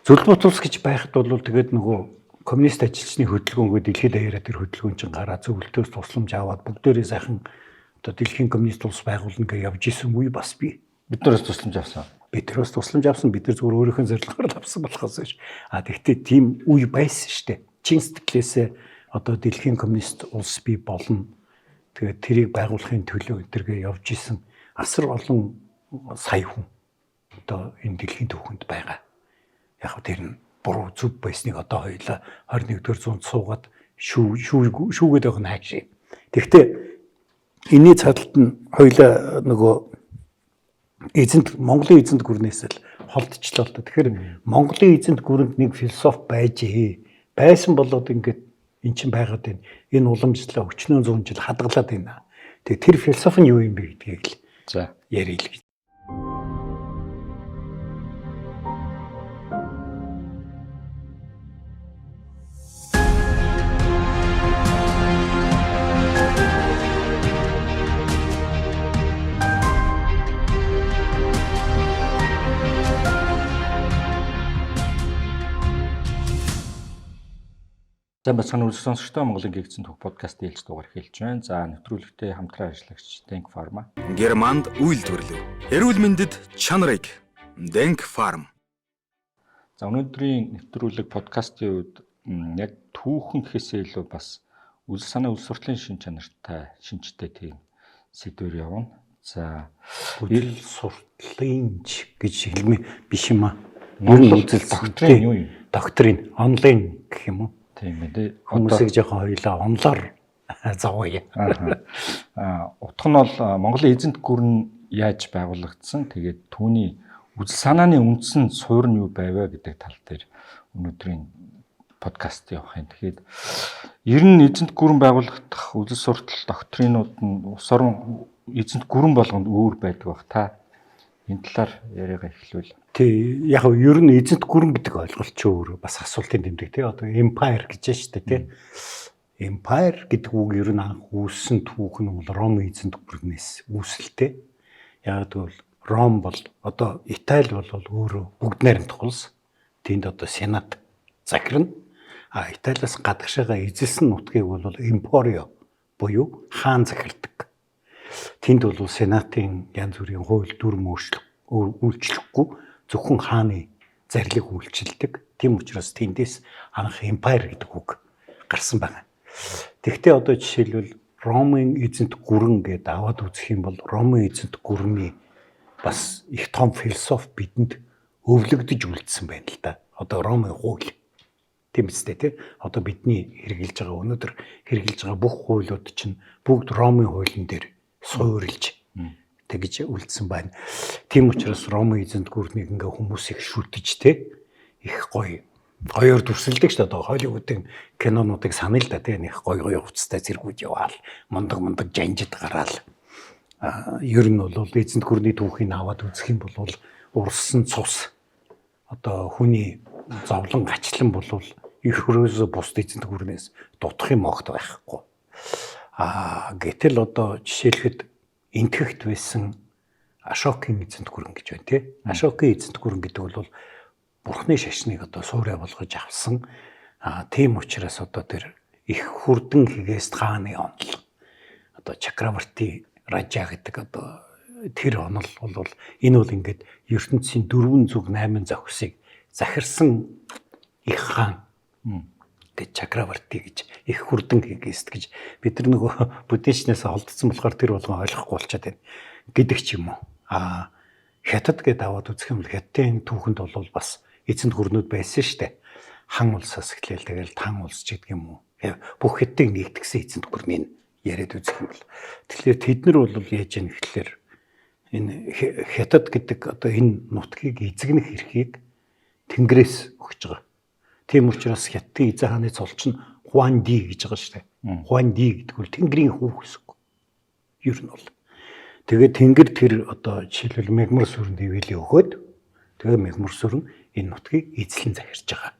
Зөвлөлт улс гэж байхад бол тэгээд нөгөө коммунист ажилчны хөдөлгөөнгөө дэлхийд даяараа тэр хөдөлгөөн чинь гараа зөвлөлтөөс тусламж аваад бүгдээрээ сайхан одоо дэлхийн коммунист улс байгуулна гэж явж исэн үе бас бий. Биднээс тусламж авсан. Биднээс тусламж авсан. Бид нар зөвхөн өөрийнхөө зорилгоор л авсан болохоос биш. Тэгвэл тийм үе байсан шүү дээ. Чин сэтгэлээсээ одоо дэлхийн коммунист улс бий болно. Тэгээд тэрийг байгуулахын төлөө өдөргөө явж исэн асар олон сая хүн одоо энэ дэлхийн түүхэнд байгаа. Яг тэр нь буруу зүв байсныг одоо хоёлаа 21-р зуунд суугаад шүүгээд байгаа нь хаашаа. Тэгвэл энэний цадалд нь хоёлаа нөгөө Монголын эзэнт гүрнээс л холдчихлоо л да. Тэгэхээр Монголын эзэнт гүрэнд нэг философи байсан болоод ингээд эн чинь байгаад байна. Энэ уламжлалаа өчнөө 100 жил хадгалаад байна. Тэгээ тэр философи нь юу юм бэ гэдгийг л за ярил гэж. За бацхан үзэх сонсогчдоо Монголын гэгцэн түүх подкастын ээлж дугаар эхэлж байна. За нэвтрүүлэгтээ хамтран ажиллагч Denk Pharma. Германд үйлдвэрлэв. Эрүүл мэндэд чанарыг Denk Pharma. За өнөөдрийн нэвтрүүлэг подкастын үед яг түүхэн гэхээсээ илүү бас үйл санаа үйл суртлын шин чанартай шинжтэй тийм сэдвээр явна. За үйл суртлын гэж хэлмээ биш юм аа. Ер нь үзэл доктрин юу юм? Доктрин онлайн гэх юм уу? Тийм ээ. Хүмүүсийг жоохон хоёлаа онлоор завгая. Утга нь бол Монголын эзэнт гүрэн яаж байгуулагдсан? Тэгээд түүний үзэл санааны үндсэн суурь нь юу байваа гэдэг тал дээр өнөөдрийн подкаст явах юм. Тэгэхээр ер нь эзэнт гүрэн байгуулагдах үзэл суртал доктринууд нь улс орон эзэнт гүрэн болгонд өөр байдаг бах та энэ талаар яриагаа эхлүүл. Тий, яг нь ер нь эзэнт гүрэн гэдэг ойлголт ч өөр бас асуултын тэмдэг тий. Одоо empire гэж байна шүү дээ тий. Empire гэдэг үг ер нь анх үүссэн түүх нь бол Ром эзэнт гүрнээс үүсэлтэй. Яг тэгвэл Ром бол одоо Итали бол өөрөө бүгд найрамдах улс. Тэнд одоо сенат захирна. Италиас гадагшаага эзэлсэн нутгийг бол Emporio буюу хаан захирдаг. Тэнд бол сенатын янз бүрийн хууль дүрм үйлчлэхгүй зөвхөн хааны зарлиг үйлчилдэг. Тийм учраас тэндээс анх Empire гэдэг үг гарсан байна. Тэгвэл одоо жишээлбэл Ромын эзэнт гүрэн гэдээ аваад үзэх юм бол Ромын эзэнт гүрний бас их том философи бидэнд өвлөгдөж үлдсэн байна л да. Одоо Ромын хууль. Тийм үстэй тий. Одоо бидний хэрэгжилж байгаа өнөөдөр хэрэгжилж байгаа бүх хуулиуд чинь бүгд Ромын хуулийн дээр суурилж тэгж үлдсэн байна. Тийм учраас Ромын эзэнт гүрнийг ингээ хүмүүс их шүтэж те их гоёор дүрсэлдэг шүү дээ. Одоо Холливуудын кинонуудыг санаа л да те нэг гоё хувцастай зэргүүд яваал мундаг жанжид гараал. Ер нь бол эзэнт гүрний түүхийг аваад үзэх юм бол урсан цус одоо хүний зовлон гачлан бол их хөрөөсө бусд эзэнт гүрнээс дутах юм огт байхгүй. Гэтэл одоо жишээлхэд энтгэгт байсан Ашокийн эзэнт гүрэн гэж байна тий. Ашокийн эзэнт гүрэн гэдэг бол бурхны шашныг одоо суурай болгож авсан. Тийм учраас одоо тэр их хүрдэн хигээс хааны онол. Одоо Чакраварти Ража гэдэг одоо тэр онол бол энэ бол ингээд ертөнцийн 4 зүг 8 зохисыг захирсан их хаан гэж Чакраварти гэж их хүрдэн хигээс гэж бид нар нөгөө буддичнээс холдсон болохоор тэр болгон ойлгохгүй болчиход байна гэдэг ч юм уу. Хятад гэдээ аваад үзэх юм бол хятадын түүхэнд бол бас эзэнт гүрнүүд байсан шүү дээ. Хан улсаас эхлээл тэгэл тан улс ч гэдэг юм уу. Бүх хятадыг нэгтгэсэн эзэнт гүрнийг яриад үзэх юм бол тэгэхээр тэд нар бол яаж яах гэхээр энэ хятад гэдэг одоо энэ нутгийг эзэгнэх эрхийг Тэнгэрээс өгч байгаа. Тийм учраас хятадын эзэн хааны цолч нь Хуан Ди гэж байгаа шүү дээ. Хуан Ди гэдэг бол Тэнгэрийн хүүх гэсэн үг. Ер нь бол. Тэгээд Тэнгэр тэр одоо жишээлбэл мегмар сүрэн дэвэлээ өгөөд тэгээд мегмар сүрэн энэ нутгийг эзлэн захирч байгаа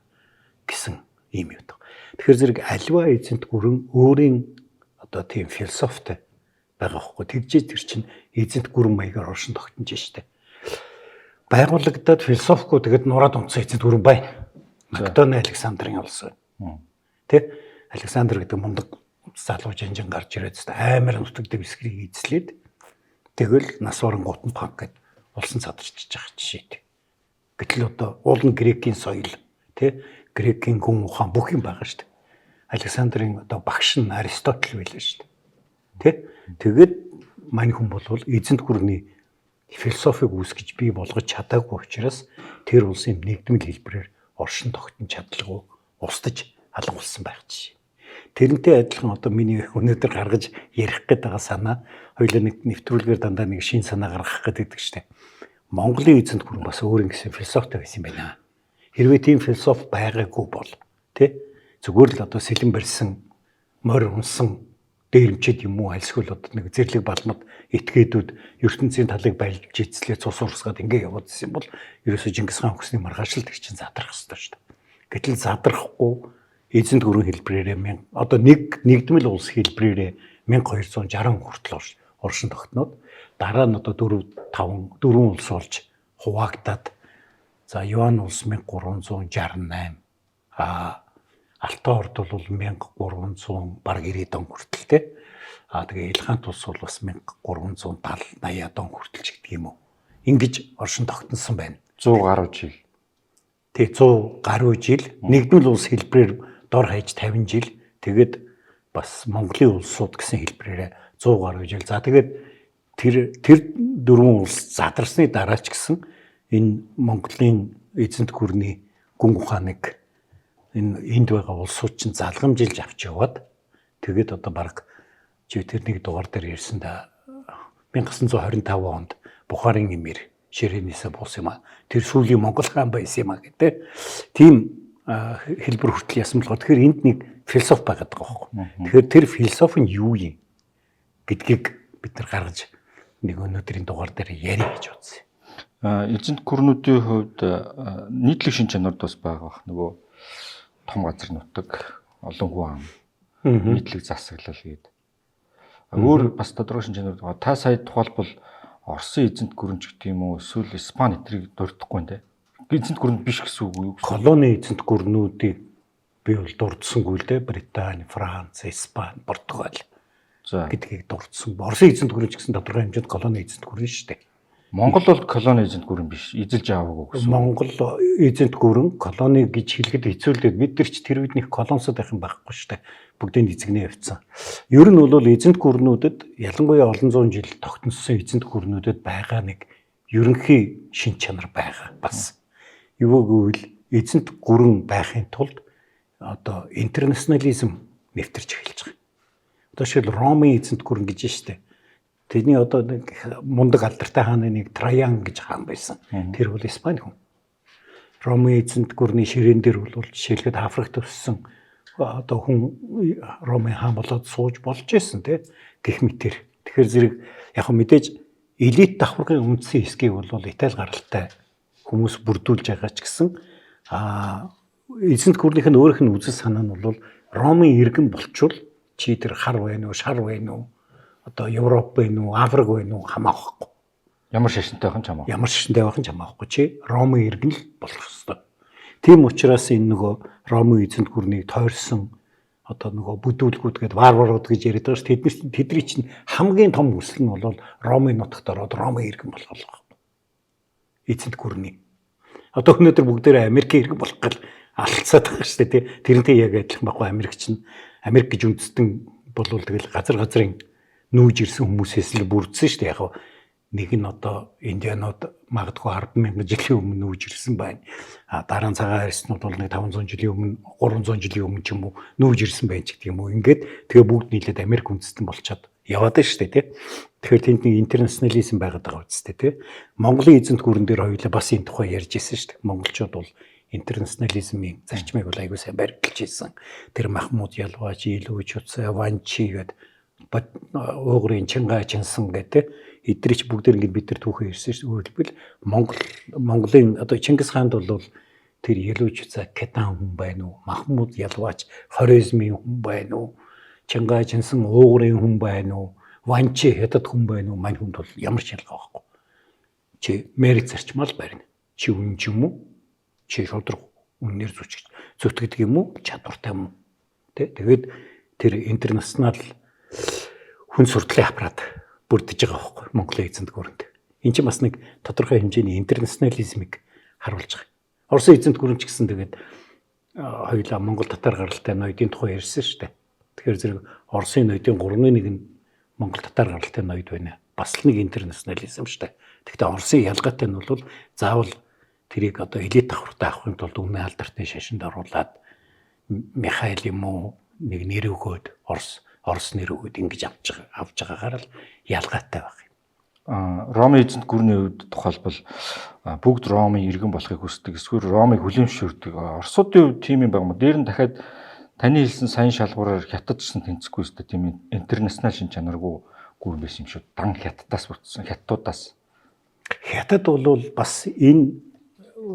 гэсэн юм юм даа. Тэгэхээр зэрэг альва эзэнт гүрэн өөрийн одоо тийм философитой байгаа хгүй. Тэгжээ тэр чинь эзэнт гүрэн маягаар оршин тогтнож штэ. байгуулагдаад философику тэгээд нураад унтсан эцэд хүрэн байна. Македоны Александрын улс байна. Тэ? Александр гэдэг мундаг залуу жанжин гарч ирээд амар нутаг дэвсгэрийг эзлээд тэгэл нас барангуут нь панк гэд улсын цадарчиж байгаа жишээ. Гэтэл одоо уул нь грекийн соёл, тэ? Грекийн гүн ухаан бүх юм байгаа шүү дээ. Александрын одоо багш нь Аристотель байлаа шүү дээ. Тэ? Тэгээд мань хүн бол эзэнт гүрний философиг үүсгэж бий болгож чадаагүй учраас тэр улсын нэгдмэл хэлбэрээр оршин тогтнож чадлагүй устж алгуулсан байх жишээ. Тэрнтэй адилхан одоо миний өнөөдөр гаргаж ярих гээд байгаа санаа хоёулаа нэг нэвтрүүлгээр дандаа нэг шин санаа гаргах гэдэг штеп. Монголын эзэнт гүрэн бас өөр ингэсэн философитой байсан юм байна. Хэрвээ тийм философи байгаагүй бол тэ зүгээр л одоо сэлэн барьсан морь унсан дээрэмчэд юм уу альсгүй л одоо нэг зэрлэг балмад этгээдүүд ертөнцийн талыг байлж эзлээ цус урсгаад ингэ яваад ирсэн бол ерөөсө Чингис хаан өгсний маргаашил тэг чинь задрах хэрэгтэй шүү дээ. Гэтэл задрахгүй эзэнт гүрэн хэлбэрээрээ одоо нэгдмэл улс хэлбэрээрээ 1260 хүртэл оршин тогтноод дараа нь одоо 4 улс болж хуваагдаад за Юан улс 1368 Алтан орд бол 1300 бараг 90 он хүртэл те. Тэгээ Илхант улс бол бас 1370 80 он хүртэл ч гэдэг юм уу. Ингиж оршин тогтносон байна. 100 гаруй жил. Тэг 100 гаруй жил нэгдмэл улс хэлбэрээр дор хаяж 50 жил тэгээд бас Монголын улсууд гэсэн хэлбэрээр 100 гаруй жил. За тэгээд тэр дөрвөн улс задарсны дараа ч гэсэн энэ Монголын эзэнт гүрний гүн ухааныг энэ энд байгаа улсууд чинь залгамжилж авч яваад тэгээд одоо баг чи тэр нэг дугаар дээр ярьсан да 1925 онд Бухарын эмир Ширенээсээ буус юм а. Тэр сүүлийн Монгол хаан байсан юм а гэдэг. Тийм хэлбэр хүртэл ясан болохоор тэгэхээр энд нэг философи байгаад байгаа байхгүй. Тэгэхээр тэр философи нь юу юм гэдгийг бид нар гаргаж нэг өнөөдрийн дугаар дээр ярих гэж бодсон. Эзэнт гүрнүүдийн хувьд нийтлэг шин чанард бас байгаа бах. Нөгөө том газар нутаг, олон хүн ам, нийтлэг засаглал гээд. Өөр бас тодорхой шин чанард байгаа. Та сая тухайлбал Оросын эзэнт гүрэн ч гэдэг юм уу, эсвэл Испани эдрийг дурдахгүй нэ. Эзэнт гүрэн биш гэсэн үг юу? Колони эзэнт гүрнүүдийг би бол дурдсангүй л дээ. Британи, Франц, Испани, Португал гэдгийг дурдсан. Оросын эзэнт гүрэн ч гэсэн тодорхой хэмжээнд колони эзэнт гүрэн шүү дээ. Монгол бол колони эзэнт гүрэн биш. Эзэлж аваагүй гэсэн. Монгол эзэнт гүрэн колони гэж хэлэхэд хэцүүлээд бид нар ч тэр үед нэг колонсод байх юм байхгүй шүү дээ. Бүгдийг эзэгнээ явцсан. Ер нь бол эзэнт гүрнүүдэд ялангуяа олон зуун жил тогтносон эзэнт гүрнүүдэд байгаа нэг ерөнхий шин чанар байгаа. Бас юу гэвэл эзэнт гүрэн байхын тулд одоо интернационализм нэвтэрч эхэлж байгаа. Одоо шил Ромын эзэнт гүрэн гэж штэ. Тэдний одоо нэг мундаг алдартай хааны нэг Траян гэж хаан байсан. Тэр бол Испани хүн. Ромын эзэнт гүрний ширээн дээр бол жишээлбэл Африкт өссөн одоо хүн Ромын хаан болоод сууж болж байсан тий гэх мэтэр. Тэгэхээр зэрэг яг мэдээж элит давхаргын үндсэн хэсгийг бол Итали гаралтай хүмүүс бүрдүүлж байгаа ч гэсэн эзэнт гүрнийх нь өөрийнх нь үзэл санаа нь бол Ромын иргэн болчвол чи тэр хар байна уу, шар байна уу, одоо Европ байна уу, Африк байна уу хамаахгүй. Ямар шашинтай байх нь ч хамаагүй. Ямар шашинтай байх нь ч хамаахгүй чи Ромын иргэн л болох ёстой. Тийм учраас энэ нөгөө Ромын эзэнт гүрнийг тойрсон одоо нөгөө бүдүүлгүүд гээд варварууд гэж яриад байгаа ш. Тэдний чинь хамгийн том хүсэл нь бол Ромын нутагт ороод Ромын иргэн болох байна. Эзэнт гүрний. Одоо өнөөдөр бүгдээрээ Америкийн иргэн болох гал алцаад байгаа ш. Тэрнтэй яг адилхан байхгүй Америк чинь Америк гэж үндэстэн бол тэгэл газрын нүүж ирсэн хүмүүсээс л бүрдсэн ш. Яг нэг нь одоо индианууд магадгүй 10,000 жилийн өмнө нүүж ирсэн байна. Дараа нь цагаан арьснууд бол нэг 500 жилийн өмнө, 300 жилийн өмнө ч юм уу нүүж ирсэн байж гэдэг юм уу. Ингээд тэгээ бүгд нийлээд Америк үндэстэн болчиход яваад байна шүү дээ, тий. Тэгэхээр тэнд нэг интернационализм байгаад байгаа үстэй, тий. Монголын эзэнт гүрэн дээр хоёулаа бас энэ тухай ярьж ирсэн шүү дээ. Монголчууд бол интернационализмын зарчмыг бол аягүй сайн барьж ирсэн. Тэр Махмуд Ялваач, Илүүч Уцай, Ванчи гэдэг уугрын Чингай Чинсан гэдэг эдрич бүгдээр ингэж бид нар түүхэн ирсэн шүү. Өөрөлдвөл Монголын одоо Чингис хаанд бол тэр Илүүч Уцай Кетан хүн байна уу? Махмуд Ялваач Хорезмийн хүн байна уу? Чингай Чинсан уугрын хүн байна уу? Ванчи хятад хүн байна уу? Мань хүнд бол ямар ч ялгаа байхгүй. чи мэрэг зарчмал барина. Чи үнэн юм уу? Чи шудраг үннээр зүтгэдэг юм уу? Чадвартай юм уу? Тэгээд тэр интернационал хүн сурдлын аппарат бүрдэж байгаа байхгүй Монголын эзэнт гүрэнд. Энд чинь бас нэг тодорхой хэмжээний интернационализмыг харуулж байгаа. Оросын эзэнт гүрэн ч гэсэн тэгээд хоёулаа Монгол татар гаралтай ноёдын тухай ярьсан шүү дээ. Тэгэхээр зэрэг Оросын ноёдын 3/1 нь Монгол татар гаралтай ноёд байна. Бас л нэг интернационализм шүү дээ. Тэгэхдээ Оросын ялгаатай нь бол заавал тэрийг одоо элит давхартай авахын тулд өмнө алдартай шашинд оруулаад Михаил юм уу нэг нэр өгөөд Орос нэр өгөөд ингэж авч байгаагаар л ялгаатай баг. Ромын эзэнт гүрний үед тухайлбал бүгд Ромын иргэн болохыг хүсдэг. Эсвэл Ромыг хүлээмжшүүлдэг. Оросуудын үед тийм юм байна. Дээр нь дахиад таны хэлсэн сайн шалгуураар хятад ч гэсэн тэнцэхгүй өстэй тийм интернационал шин чанаргүй гүрэн байсан юм шүү. Дан хятадаас бүтсэн. Хятадуудаас. Хятад бол бас энэ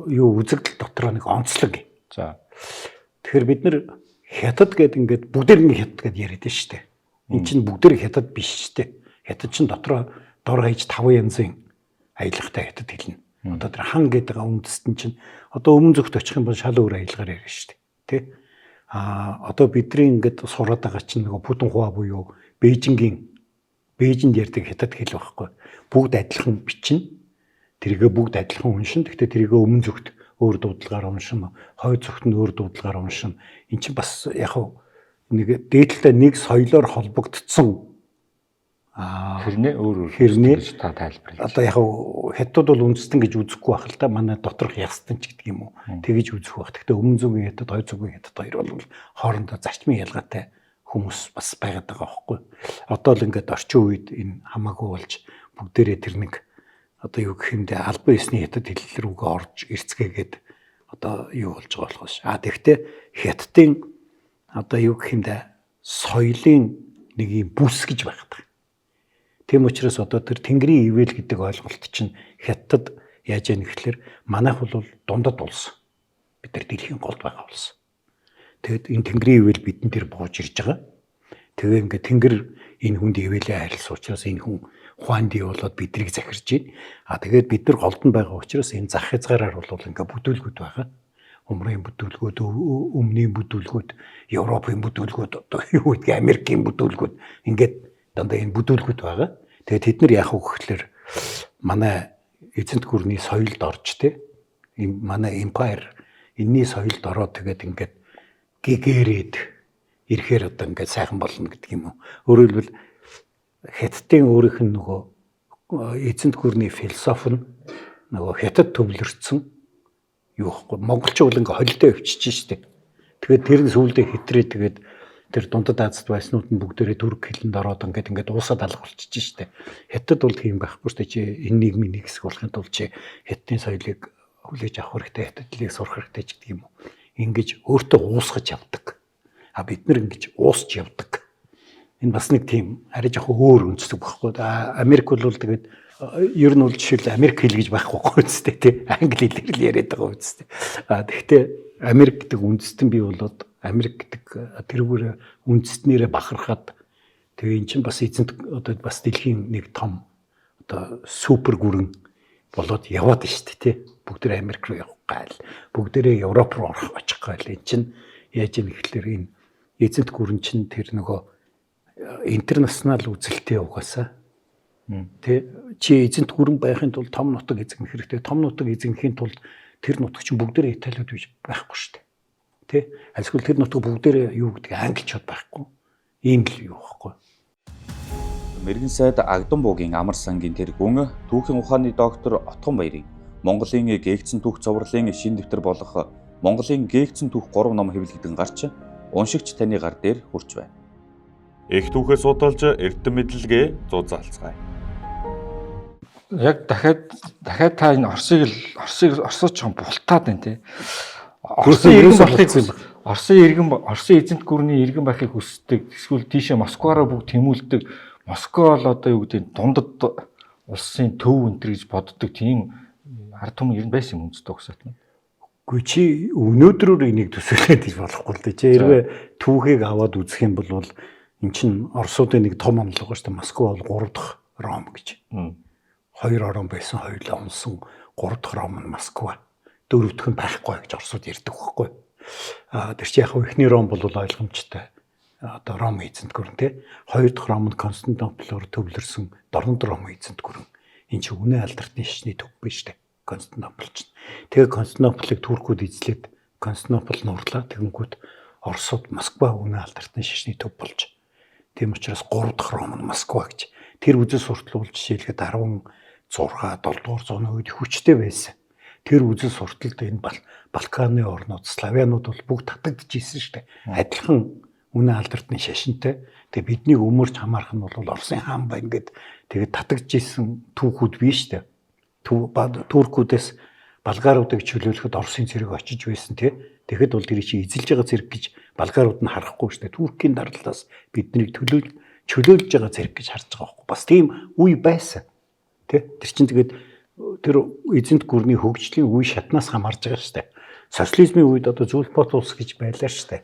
юу үзэгдэл дотор нэг онцлог. За. Тэгэхээр бид нэр хятад гэдэг ингээд бүгдээр нэг хятад гэдээ яриад байна шүү дээ. Энд чинь бүгдээр хятад биш шүү дээ. Хятад чинь дотроо дор хаяж 5 янзын аялагтай хятад хэлнэ. Одоо тэр хан гэдэг үндэстэн чинь одоо өмнө зүгт очих юм бол шал өөр аялагаар ярьж шүү дээ. Тэ? Одоо бидний ингээд сураад байгаа чинь нөгөө Путунхуа буюу Бээжинд ярьдаг хятад хэл байхгүй. Бүгд адилхан бичнэ. Тэргээ бүгд адилхан уншин. Гэхдээ тэргээ өмнө зүгт өөр дуудлагаар уншин, хойд зүгт нь өөр дуудлагаар уншин. Энд чинь бас яг нэг дээдлээ нэг соёлоор холбогдсон хэрнээ өөр гэж та тайлбарлая. Одоо яг хятад бол үндэстэн гэж үзэхгүй байх л да. Манай доторх ястан ч гэдэг юм уу. Тэгэж үзэх байх. Гэхдээ өмнө зүгийн хятад, хойд зүгийн хятад хоёр бол хоорондоо зарчмын ялгаатай хүмүүс бас байгаад байгаа байхгүй. Одоо л ингээд орчин үед энэ хамаагүй болж бүгдээрээ тэр нэг одоо юу гэх юм бэ албан ёсны хятад хэл рүүгээ орж ирцгээгээд одоо юу болж байгаа болохоос. Тэгэхдээ хятадын одоо юу гэх юм бэ соёлын нэг юм бүс гэж байгаад байгаа. Тийм учраас одоо тэр Тэнгэрийн ивэл гэдэг ойлголт чинь хятад яаж яах гэхээр манайх бол дундад улс. Бид нар дэлхийн голд байгаа улс. Тэгэд энэ Тэнгэрийн ивэл бидэн дээр бууж ирж байгаа. Тэгээ ингээд Тэнгэр энэ хүнд ивэлээ харилсан учраас энэ хүн Хуанди болоод биднийг захирж байна. Тэгээд бид нар голдон байгаа учраас энэ зах хязгаараар бол ингээд бүдүүлгүүд байгаа. Умрын бүдүүлгүүд, өмнөний бүдүүлгүүд, Европын бүдүүлгүүд, одоо юу гэдгийг Америкийн бүдүүлгүүд ингээд дандаа энэ бүдүүлгүүд байгаа. Тэгээд тэд нар яах вэ гэхээр манай эзэнт гүрний соёлд орж манай empire энэний соёлд ороод тэгээд ингээд гэгэрээд ирэхээр одоо ингээд сайхан болно гэдэг юм уу. Өөрөөр хэлбэл хятадын өөрийнх нь нөгөө эзэнт гүрний философи нь нөгөө хятад төвлөрсөн юу гэхгүй монголч бол ингээд холилдоо өвчиж штеп. Тэгээд тэр нь сүүлдээ хэтрээ тэгээд тэр дундад Азад байснууд нь бүгдээрээ түрк хэлэнд ороод ингээд уусаад алга болчихж штеп. Хятад бол тийм байхгүй штеп. Чи энэ нийгмийн нэг хэсэг болохын тулд чи хятадын соёлыг хүлээж авах хэрэгтэй, хятадлыг сурах хэрэгтэй ч гэдэг юм уу. Ингэж өөртөө уусгаж явдаг. Бид нар ингэж уусч явдаг. Энэ бас нэг тийм арай жоохон өөр үндэслэг байхгүй. Америк бол тэгээд ер нь бол жишээл Америк хэл гэж байхгүй үстэй тий. Англи хэлээр л яриад байгаа үстэй. Тэгэхдээ Америк гэдэг үндэстэн бий болоод Америк гэдэг тэрүүгээр үндэстнэрээ бахархаад тэгээ эн чинь бас эзэнт одоо бас дэлхийн нэг том одоо супер гүрэн болоод яваад штэ тий. Бүгдээ Америк руу явах гал. Бүгдээ Европ руу орох очих гал. Эн чинь яаж юм ихлээр энэ эзэнт гүрэн чинь тэр нөгөө интернационал үзэлтэй угаасаа тий чи эзэнт гүрэн байхын тулд том нутаг эзэмх хэрэгтэй. Том нутаг эзэмхийн тулд тэр нутаг чинь бүгдээ Италиуд биш байхгүй шүү дээ. Тий альсгүй тэр нутаг бүгдээ юу гэдэг англичууд байхгүй. Ийм л юу байхгүй. Мэргэн сайд Агдам буугийн амар сангийн тэргүүн түүхийн ухааны доктор Отгон Баярыг Монголын гээгцэн түүх цовруулын шин дэвтэр болох Монголын гээгцэн түүх 3 ном хэвлэгдэн гарч уншигч таны гар дээр хүрч байна. Их түүхээ судалж эрдэм мэдлэгээ зузаалцгаая. Яг дахиад та энэ Оросыг ч бултаад байна тий. Оросын эзэнт гүрний иргэн байхыг хүсдэг. Эсвэл тийшээ Москваараа бүгд тэмүүлдэг. Москва бол одоо юу гэдэг дундад улсын төв өнтер гэж боддог тийм ард түмэн ер нь байсан юм үндэстэй угсаат нь. Үгүй чи өнөөдрөөр энийг төсөөлөд гэж болохгүй л дээ. Чи хэрвээ түүхийг аваад үзэх юм бол эн чин Оросуудын нэг том онолго шүү дээ. Москва бол 3 дахь Ром гэж. 2 орон байсан, хоёулаа унсан, 3 дахь Ром нь Москва, 4 дахь нь байхгүй гэж Оросууд ярьдаг байхгүй. Тэр чинь яг ихний Ром бол ойлгомжтой. Одоо Ром эзэнт гүрэн тий. 2 дахь Ром нь Константинополоор төвлөрсөн дорнод Ром эзэнт гүрэн. Энэ чинь үнэ алдартны шашны төв биш үү? Константинопол чинь. Тэгээ Константинополыг туркууд эзлээд Константинопол нуурлаа. Тэгэнгүүт Оросууд Москва үнэ алдартны шашны төв болж. Тийм учраас 3 дахь Ром нь Москва гэж. Тэр үзэл суртал бол жишээлхэд 16 7 дугаар зууны үед хүчтэй байсан. Тэр үзэл сурталд энэ Балканы орнууд, Славянууд бол бүгд татагдчихсэн шүү дээ. Адилхан үнэ алдартны шашинтай. Тэгээ биднийг өмөрч хамаарах нь бол Оросын хаан байна гэд тэгээд татагдчихсэн түүхүүд биш шүү дээ. Туркуудаас Болгаруудыг чөлөөлөхөд Оросын цэрэг очиж байсан тий. Тэгэхэд бол тэр чинь эзэлж байгаа цэрэг гэж Болгарууд нь харахгүй шүү дээ. Туркийн дардлаас биднийг чөлөөлж байгаа цэрэг гэж харж байгаа байхгүй. Бас тийм үе байсан. Тэ? Тэр чинь тэгээд тэр эзэнт гүрний хөгжлийн үе шатнаас хамаарж байгаа шүү дээ. Социализмын үед одоо Зүлбот улс гэж байлаа шүү дээ.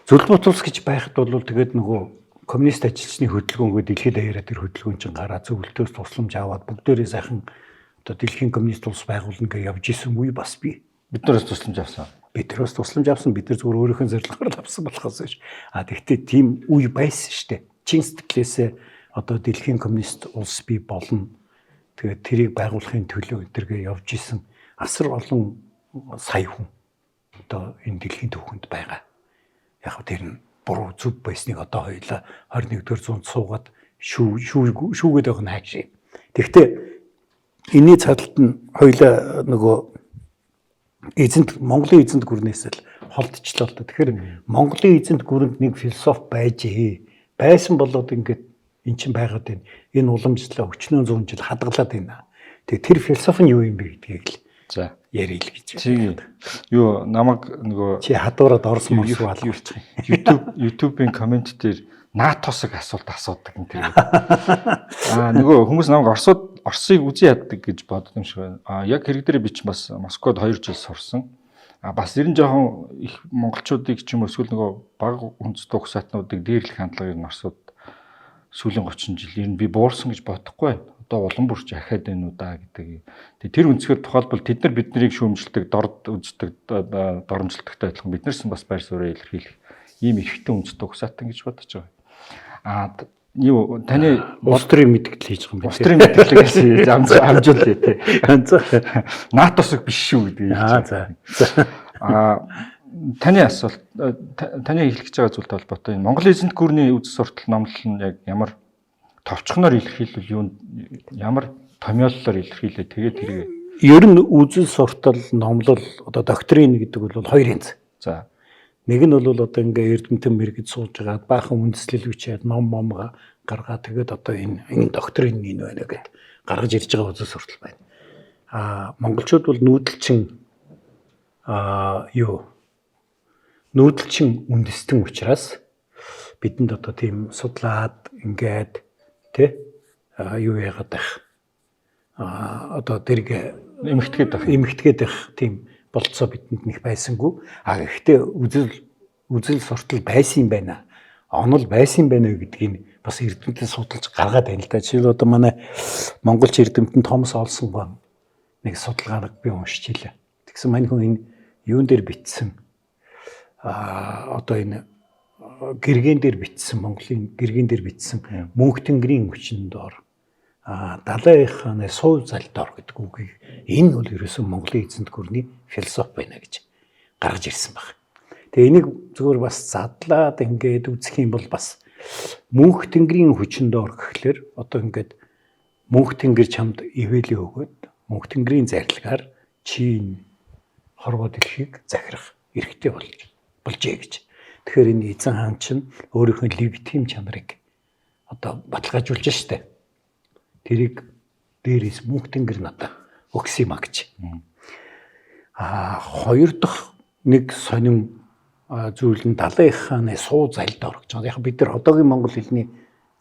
Зүлбот улс гэж байхад бол тэгээд нөгөө коммунист ажилчны хөдөлгөөнгөө дэлхийд даяараа тэр хөдөлгөөн чинь гараа зөвлөлтөөс тусламж аваад бүгдээрээ сайхан одоо дэлхийн коммунист улс байгуулна гэж явж исэн үе бас бий. Биднээс тусламж авсан. Биднээс тусламж авсан. Бид нар зүгээр өөрийнхөө зорилгоор л авсан болохоос биш. Тэгвэл тийм үе байсан шүү дээ. Чин сэтгэлээсээ одоо дэлхийн коммунист улс бий болно. Тэгээд тэрийг байгуулахын төлөө өдөргөө явж исэн асар олон сая хүн одоо энэ дэлхийн түүхэнд байгаа. Яг тэр нь буруу зүв байсныг одоо хоёлаа 21-р зуунд суугаад шүүгээд байгаа нь хайш. Тэгвэл энэний цадалд нь хоёлаа нөгөө Монголын эзэнт гүрнээс л холдчихлоо л да. Тэгэхээр Монголын эзэнт гүрэнд нэг философи байжээ. Байсан болоод ингээд эн чинь байгаад байна. Энэ уламжлалаа өчнөө 100 жил хадгалаад байна. Тэгээ тэр философи нь юу юм бэ гэдгийг л за ярил гэж. Чи юу намайг нөгөө чи хадуураад Орос морс хаалгачих. YouTube-ийн коммент дээр НАТО-сыг асуулт асуудаг юм тэр. Нөгөө хүмүүс намайг Оросыг үзий яддаг гэж боддог юм шиг байна. Яг хэрэг дээр би ч бас Москвад 2 жил сурсан. Бас ер нь жоохон их монголчуудыг ч юм уу эсвэл нөгөө бага үндэстэй угсаатнуудыг дээрлэх хандлагыг Оросууд сүүлийн 30 жил ер нь би буурсан гэж бодохгүй байна. Одоо улам бүрч ахаад байна уу да гэдэг. Тэр үнцгээр тухайлбал тэд нар биднийг шүүмжилдэг, дорд үздэг, доромжилдогтой адилхан биднэрс бас байр суурь илэрхийлэх ийм ихтэй үндэстэй угсаатан гэж бодож байгаа. Юу таны устрын мэдгэл хийж байгаа юм бэ? Устрын мэдгэлээс амжуулъя тий. НАТО-сыг биш шүү гэдэг. Таны асуулт таны хэлэх гэж байгаа зүйлтэй холбоотой энэ Монголын эзэнт гүрний үзэл суртал номлол нь яг ямар товчхоноор илэрхийлвэл юу ямар томьёоллоор илэрхийлээ тэгээд тэрийг ер нь үзэл суртал номлол одоо доктрин гэдэг бол хоёр янз. за нэг нь бол одоо ингээ эрдэмтэн мэрэгж сууж байгаа баахан үндэслэл бичээд ном гаргаад тэгээд одоо энэ доктрин нь байна гэд гаргаж ирж байгаа үзэл суртал байна. Монголчууд бол нүүдэлчин нүүдэлчин үндэстэн учраас бидэнд одоо тийм судлаад ингээд юу яагаад байх одоо тэрэг эмхтгээд байх тийм болцоо бидэнд нэг байсангүй. Гэхдээ үзэл суртал байсан юм байна. Онол байсан юм байна гэдгийг бас эрдэмтэн судалж гаргаад байна л да. Жишээл одоо манай монголч эрдэмтэн Томас Олсон гоо нэг судалгааг би уншиж илээ. Тэгсэн мань хүн энэ юун дээр бичсэн одоо энэ гэргэн дээр бичсэн Монголын гэргэн дээр бичсэн мөнх тэнгэрийн хүчин доор далайн хааны суув залдор гэдэг үгийг энэ бол ерөөсөн Монголын эзэнт гүрний философи байна гэж гаргаж ирсэн баг. Тэгээ энийг зөвхөн бас задлаад ингээд үзэх юм бол бас мөнх тэнгэрийн хүчин доор гэхлээр одоо ингээд мөнх тэнгэр чамд ивэлээ өгөөд мөнх тэнгэрийн зарилгаар Чин хорвоо дэлхийг захирах эрхтэй болжээ гэж. Тэгэхээр энэ эзэн хаан чинь өөрийнхөө легитим чанарыг одоо баталгаажуулж штэ. Тэрийг дээрээс мөнх тэнгэр надад өгсөн юм а гэж. Хоёр дахь нэг сонин зүйл нь далайн хааны суу залдор гэж байгаа. Яг бид нар одоогийн монгол хэлний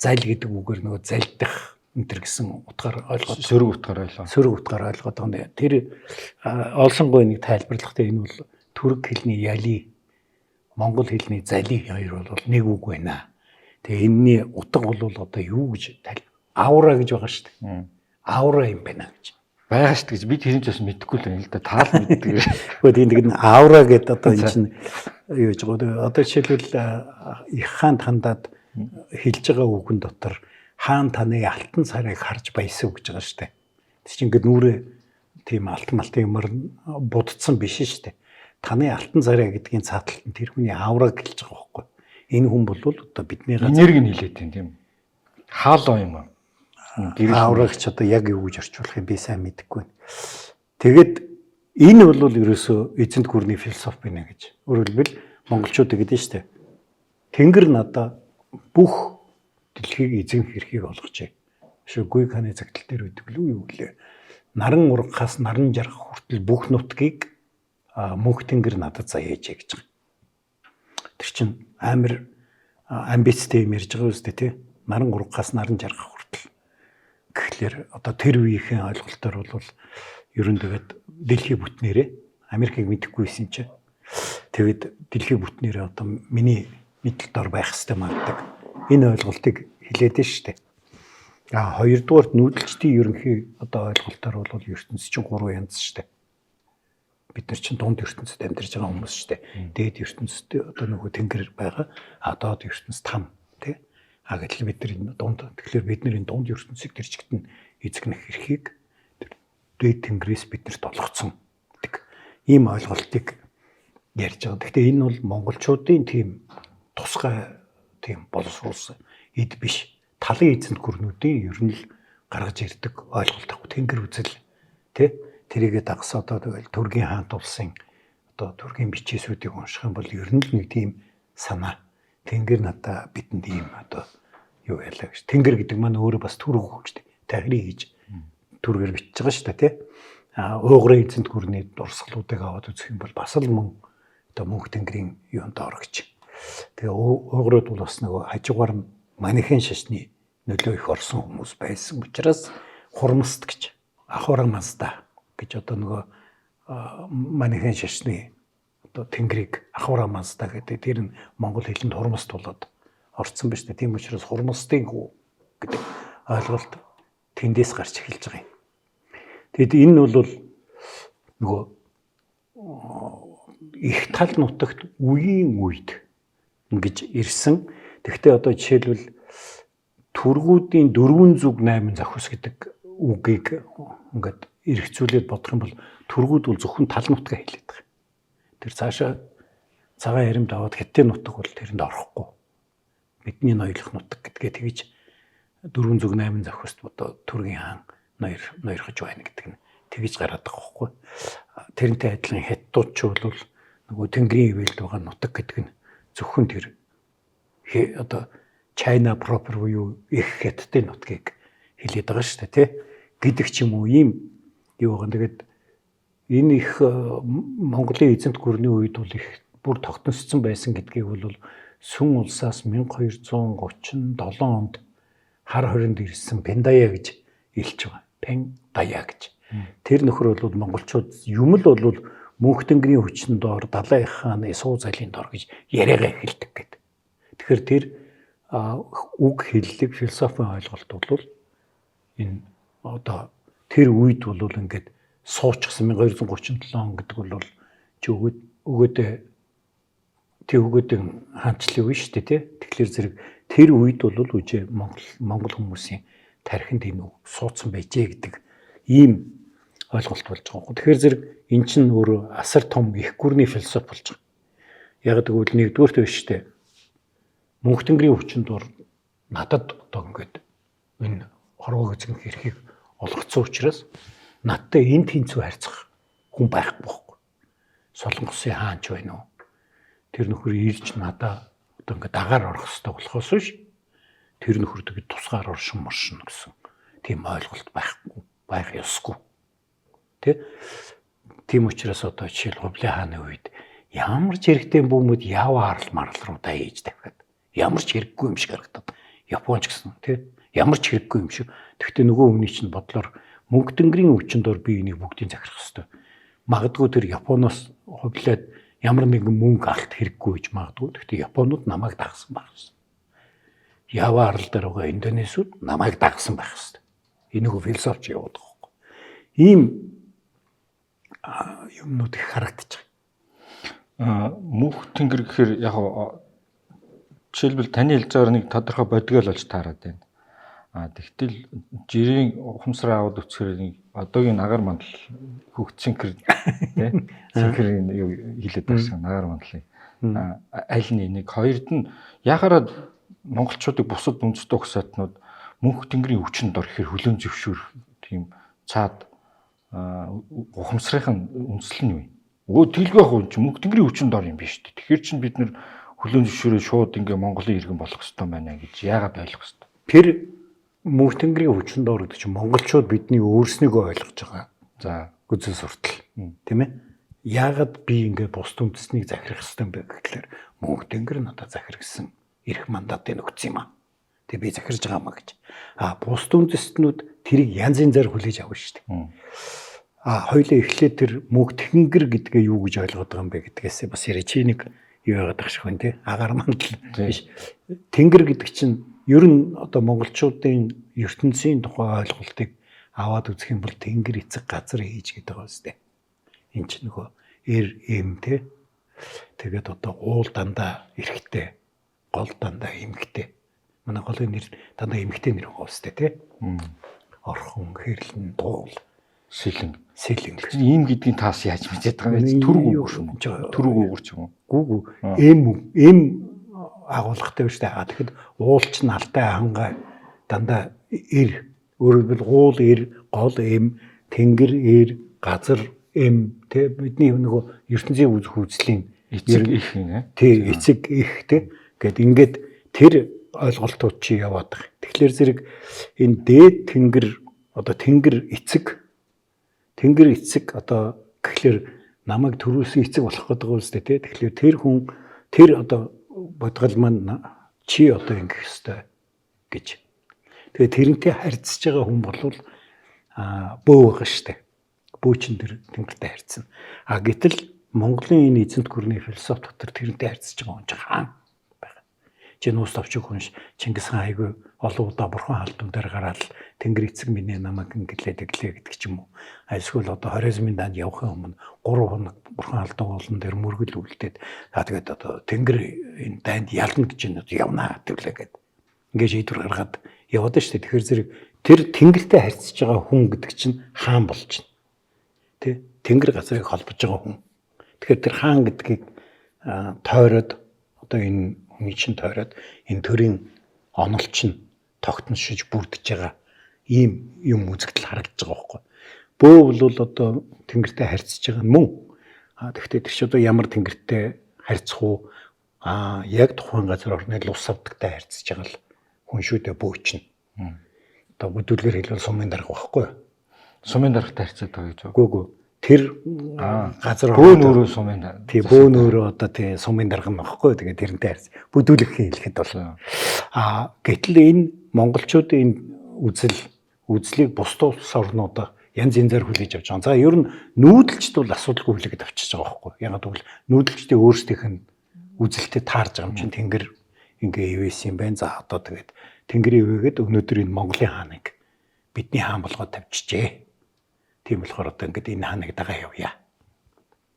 зал гэдэг үгээр нөгөө залдах энэ гэсэн утгаар ойлгоод сөрөг утгаар ойлгоод байгаа юм. Тэр олсонгой нэг тайлбарлахдаа энэ бол түрэг хэлний яли, монгол хэлний зали хоёр бол нэг үг байна. Тэгээ энэний утга бол одоо юу гэж аура гэж байгаа шүү дээ. аура юм байна гэж. Байгаа шүү дээ. Би тэрийг ч бас мэдэхгүй л байна л да. Таал мэддэг. Гэхдээ тийм нэг аура гэдэг одоо энэ чинь юу гэж байгаа. Одоо жишээлбэл их хаан хандаад хэлж байгаа үгэн дотор хаан таны алтан царайг харж баясав гэж байгаа шүү дээ. Тэр чинь ингээд нүрээ тийм алтан юмар будцсан биш шүү дээ. Таны алтан царай гэдгийн цааталт нь тэр хүний аураг хэлж байгаа байхгүй. Энэ хүн бол одоо бидний энерги нь хилээд тийм. Хаалаа юм аа. Аурагч одоо яг юу гэж орчуулах юм би сайн мэдэхгүй байна. Тэгээд энэ бол ерөөсөө эзэнт гүрний философи байна гэж. Өөрөөр хэлбэл монголчууд гэдэг нь шүү дээ. Тэнгэр надаа бүх дэлхийг эзэн хэрхийг олгожээ. Шүггүй ханы цагтл дээр үүдэг л юу гэлээ. Наран ургахаас наран жаргах хүртэл бүх нутгийг мөнх тэнгэр надад заяажээ гэж байгаа. Тэр чинь амар амбицтай юм ярьж байгаа үстэй тий. Наран ургахаас наран жаргах хүртэл. Тэгэхээр одоо тэр үеийн ойлголтоор бол ерөн тэгээд дэлхий бүтнээрээ Америкийг мэдэхгүйсэн чинь тэгээд дэлхий бүтнээрээ одоо миний мэдлэлд ор байх хэрэгтэй магаддаг. Энэ ойлголтыг хэлээд нь шүү дээ. Хоёрдугаарт нүүдэлчдийн ерөнхий одоо ойлголтоор бол ертөнц чинь 3 янз шүү дээ. Бид нар чинь дунд ертөнцид амьдарч байгаа хүмүүс шүү дээ. Дээд ертөнцид одоо нөгөө тэнгэр байгаа. Доод ертөнц там тий. Гэтэл бид нар дунд тэгэхээр бид нар энэ дунд ертөнцийг тэр чигт нь эзэгнэх эрхийг дээд тэнгэрээс биднэрт олгоцсон гэдэг ийм ойлголтыг ярьж байгаа. Гэхдээ энэ бол монголчуудын тийм тусгай тийм боловсруулсан эд биш. Талын эзэнт гүрнүүдийн ер нь л гаргаж ирдэг ойлголт ахгүй тэнгэр үзэл тий тэрийгэ дагс одоо тэгэл Түргийн хаант улсын одоо Түргийн бичээсүүдийг унших юм бол ер нь л нэг тийм санаа тэнгэр надаа бидэнд ийм одоо юу ялаа гэж. Тэнгэр гэдэг маань өөрөө бас түрэг гэж тахирыг хийж түргээр бичиж байгаа шүү дээ тий. Уугрын эзэнт гүрний дурсгалуудыг аваад үзэх юм бол бас л мөн одоо мөнх тэнгэрийн юунд ор гэж. Тэгээ уугрууд бол бас нөгөө хажуугаар манихын шашны нөлөө их орсон хүмүүс байсан учраас хурмаст гэж ахууран мазда гэж одоо нөгөө манихын шашны одоо тэнгэрийг ахууран мазда гэдэг тэр нь монгол хэлэнд хурмаст болоод орцсон ба шүү дээ. Тийм учраас хурмастын хүү гэдэг ойлголт тэндээс гарч эхэлж байгаа юм. Тэгэд энэ бол нөгөө их тал нутагт үеийн үед ингэж ирсэн. Тэгвэл одоо жишээлбэл түргүүдийн 4 зүг 8 завхус гэдэг үгийг ингээд эргцүүлээд бодох юм бол түргүүд бол зөвхөн тал нутгаа хэлээд байгаа. Тэр цаашаа цагаан яримд аваад хятадын нутаг бол тэрэнд орохгүй. Бидний ноёлох нутаг гэдгээ тэгж 4 зүг 8 завхуст одоо Түргийн хаан ноёрхож байна гэдэг нь тэгж гараад байгаа байхгүй. Тэрнтэй адилхан хятадууд ч бол нөгөө тэнгэрийн ивэлд байгаа нутаг гэдэг нь зөвхөн тэр одоо China proper буюу их хятадын нутгийг хэлээд байгаа шүү дээ тий. Гэдэг ч юм уу ийм юу байгаа. Тэгээд энэ их Монголын эзэнт гүрний үед бол их бүр тогтносцсон байсан гэдгийг бол Сүн улсаас 1237 онд хар хоринд ирсэн Пендая гэж илж байгаа. Пендая гэж. Тэр нөхөр бол монголчууд юм л бол мөнх тэнгэрийн хүчний доор далайн хааны суу зайлын доор гэж яриагаа эхэлдэг гэдэг. Тэгэхээр тэр үг хэллэг философийн ойлголт бол энэ одоо тэр үед бол ингээд суучсан 1237 он гэдэг бол чи өгөөдөө төвгөөдөн хаанчлал үе шүү дээ тий. Тэгэхээр зэрэг тэр үед бол үжи монгол хүмүүсийн тархинд энэ суудсан байжээ гэдэг ийм ойлголт болж байгаа юм. Тэгэхээр зэрэг эн чинь өөр асар том их гүрний философи болж байгаа. Яг тэгвэл нэгдүгээрт биш шүү дээ. Мөнх тэнгэрийн хүчинд дор надад одоо ингээд энэ хорвоо эзэн хэрхийг олгоцсон учраас надтай энэ тэнцүү харьцах хүн байхгүй байхгүй. Солонгосын хаан ч байна уу? Тэр нөхөр ирж надаа одоо ингээд дагаар орох хэрэгтэй болохоос биш. Тэр нөхөр тэгээд тусгаар оршин моршин гэсэн тийм ойлголт байхгүй, байх ёсгүй. Тийм учраас одоо жишээл Хувлын хааны үед ямар ч хэрэгтэй бүүмэд ява арал марал руу даяж тавихад ямар ч хэрэггүй юм шиг харагдаад Японч гэсэн тий ямар ч хэрэггүй юм шиг. Тэгвэл нөгөө хүний чинь бодлоор мөнх тэнгэрийн өвчнөөр би энийг бүгдийг захирах хэрэгтэй. Магадгүй тэр Японоос хувлаад ямар нэгэн мөнгө алт хэрэггүй гэж магадгүй. Тэгвэл Японууд намайг дагсан байх шээ. Ява арал дээр байгаа Индонезиуд намайг дагсан байх шээ. Энийг философч явуулдаг байхгүй. Ийм юмнууд их харагдаж байгаа. Мөнх тэнгэр гэхээр яг жишээлбэл таны хэлж байгаагаар нэг тодорхой бодгоол болж таарад байна. Тэгтэл жирийн ухамсараа аваад үцхээр нэг одоогийн агаар мандал хүүхд цэнхэр тий цэнхэр юу хилээд байсан агаар мандлыг аль нэг хоёрд нь яхаараа монголчуудыг бусад үндэстэй угсаатнууд мөнх тэнгэрийн өвчнөд ор ихээр хөлөөн зөвшөөрөх тийм цаад ухамсарын үндэслэл нь юу? Тэлгүй яг юм чи мөнх тэнгэрийн өвчнөд ор юм биш үү? Тэгэхээр чин бид нэр хөлөөн зөвшөөрөө шууд ингээ Монголын иргэн болох хэрэгтэй байна гэж яагаад ойлгох хэрэгтэй? Тэр мөнх тэнгэрийн өвчнөд ор гэдэг чинь монголчууд бидний өөрснийгөө ойлгож байгаа. За үзэл суртал тийм ээ. Яагаад би ингээ бус үндэснийг захирах хэрэгтэй юм бэ гэхлээр мөнх тэнгэр надад захирагсан эрх мандатыг өгсөн юм аа. Тэг би захирж байгаа маа гэж. Бус үндэстнүүд тэрийг янз янзаар хүлээж авна шүү дээ. Хоёлаа эхлээд тэр мөнх тэнгэр гэдгээ юу гэж ойлгоод байгаа юм бэ гэдгээс бас яриа чи нэг юу яагаад тахших вэ те? Агаар мандал биш. Тэнгэр гэдэг чинь ер нь одоо монголчуудын ертөнцийн тухай ойлголтыг аваад үзэх юм бол тэнгэр эцэг газар хийж гэдэг байгаа үстэй. Энд чинь нөгөө эр эм те. Тэгээд одоо уул дандаа эрхтэй, гол дандаа эмхтэй. Манай голын нэр дандаа эмхтэй нэр байгаа үстэй те. Орхон, хэрлэн, дуул, сэлэн. Ийм гэдгийн таас яаж мэдээд байгаа юм бэ? Түрэг үгээр шүү. Түрэг үгээр ч юм уу. Гүгүү. Эм агуулгатай биш үү? Тэгэхэд уулч нь алтай хангай дандаа эр. Өөрөөр хэлбэл уул эр, гол эм, тэнгэр эр, газар эм тэ бидний нөгөө ертөнцийн үзлийн эцэг их нэ. Тий, эцэг их тэ. Гэт ингээд тэр ойлголтууд чи яваад байгаа. Тэгэхээр зэрэг энэ дээд тэнгэр одоо тэнгэр эцэг одоо гэхлээр намайг төрүүлсэн эцэг болох гэдэг байгаа үстэй тий. Тэгэхээр тэр хүн тэр одоо бодгол маань чи одоо ингэх ёстой гэж. Тэгээ тэрнтэй харьцаж байгаа хүн бол бөө байгаа штэ. Бөө чин тэр тэнгэртэй харьцна. Гэтэл Монголын энэ эзэнт гүрний философи дотор тэрнтэй харьцаж байгаа хүн хаан байгаа. Чи нуус товчиг хүнш Чингис хаан айгүй олон удаа бурхан халдун дээр гараад тэнгэр эцэг минь намайг ингэлээ гэдэг ч юм уу. Эсвэл одоо хоризмын данд явахын өмнө 3 хоног бурхан халдун олон дээр мөргөл үлдээд тэгээд одоо тэнгэр энэ данд ялна гэж юм явна гэвлээ гэд. Ингээ шийдвэр гаргаад яваад штэ. Тэгэхээр зэрэг тэр тэнгэртэй харьцаж байгаа хүн гэдэг чинь хаан болж байна. Тэ? Тэнгэр газрыг холбож байгаа хүн. Тэгэхээр тэр хаан гэдгийг тойроод одоо энэ хүний чинь тойроод энэ төрийн онол чинь тогтношиж бүрдэж байгаа ийм юм үзэгдэл харагдаж байгаа байхгүй. Бөө бол одоо тэнгэртэй харьцаж байгаа мөн. Тэгэхдээ тэр чинь одоо ямар тэнгэртэй харьцах уу? Яг тухайн газар орны лус авдагтай харьцаж байгаа л хүн шүү дээ бөө чинь. Одоо бүдүүлгээр хэлбэл сумын дарга байхгүй. Сумын даргатай харьцаад байгаа гэж үү? Гүгүү. Тэр газар бөө нөрөө сумын дарга. Тий бөө нөрөө одоо тий сумын дарга нөхгүй. Тэгээд тэрнтэй харьц. Бүдүүлгэх хэлэхэд бол гэтэл энэ монголчуудын үзлийг бус улс орнууд янз янзаар хүлээж авч байгаа. За ер нь нүүдэлчд бол асуудалгүй хүлээгээд авчиж байгаа байхгүй. Ягаад гэвэл нүүдэлчдийн өөрсдийнх нь үзэлтэд таарж байгаа юм чинь тэнгэр ингээ ивэс юм байна. За одоо тэгээд тэнгэрийн ивэгээд өнөөдөр энэ Монголын хааныг бидний хаан болгоод тавьчихжээ. Тийм болохоор одоо ингээд энэ хааныг дагаа явъя.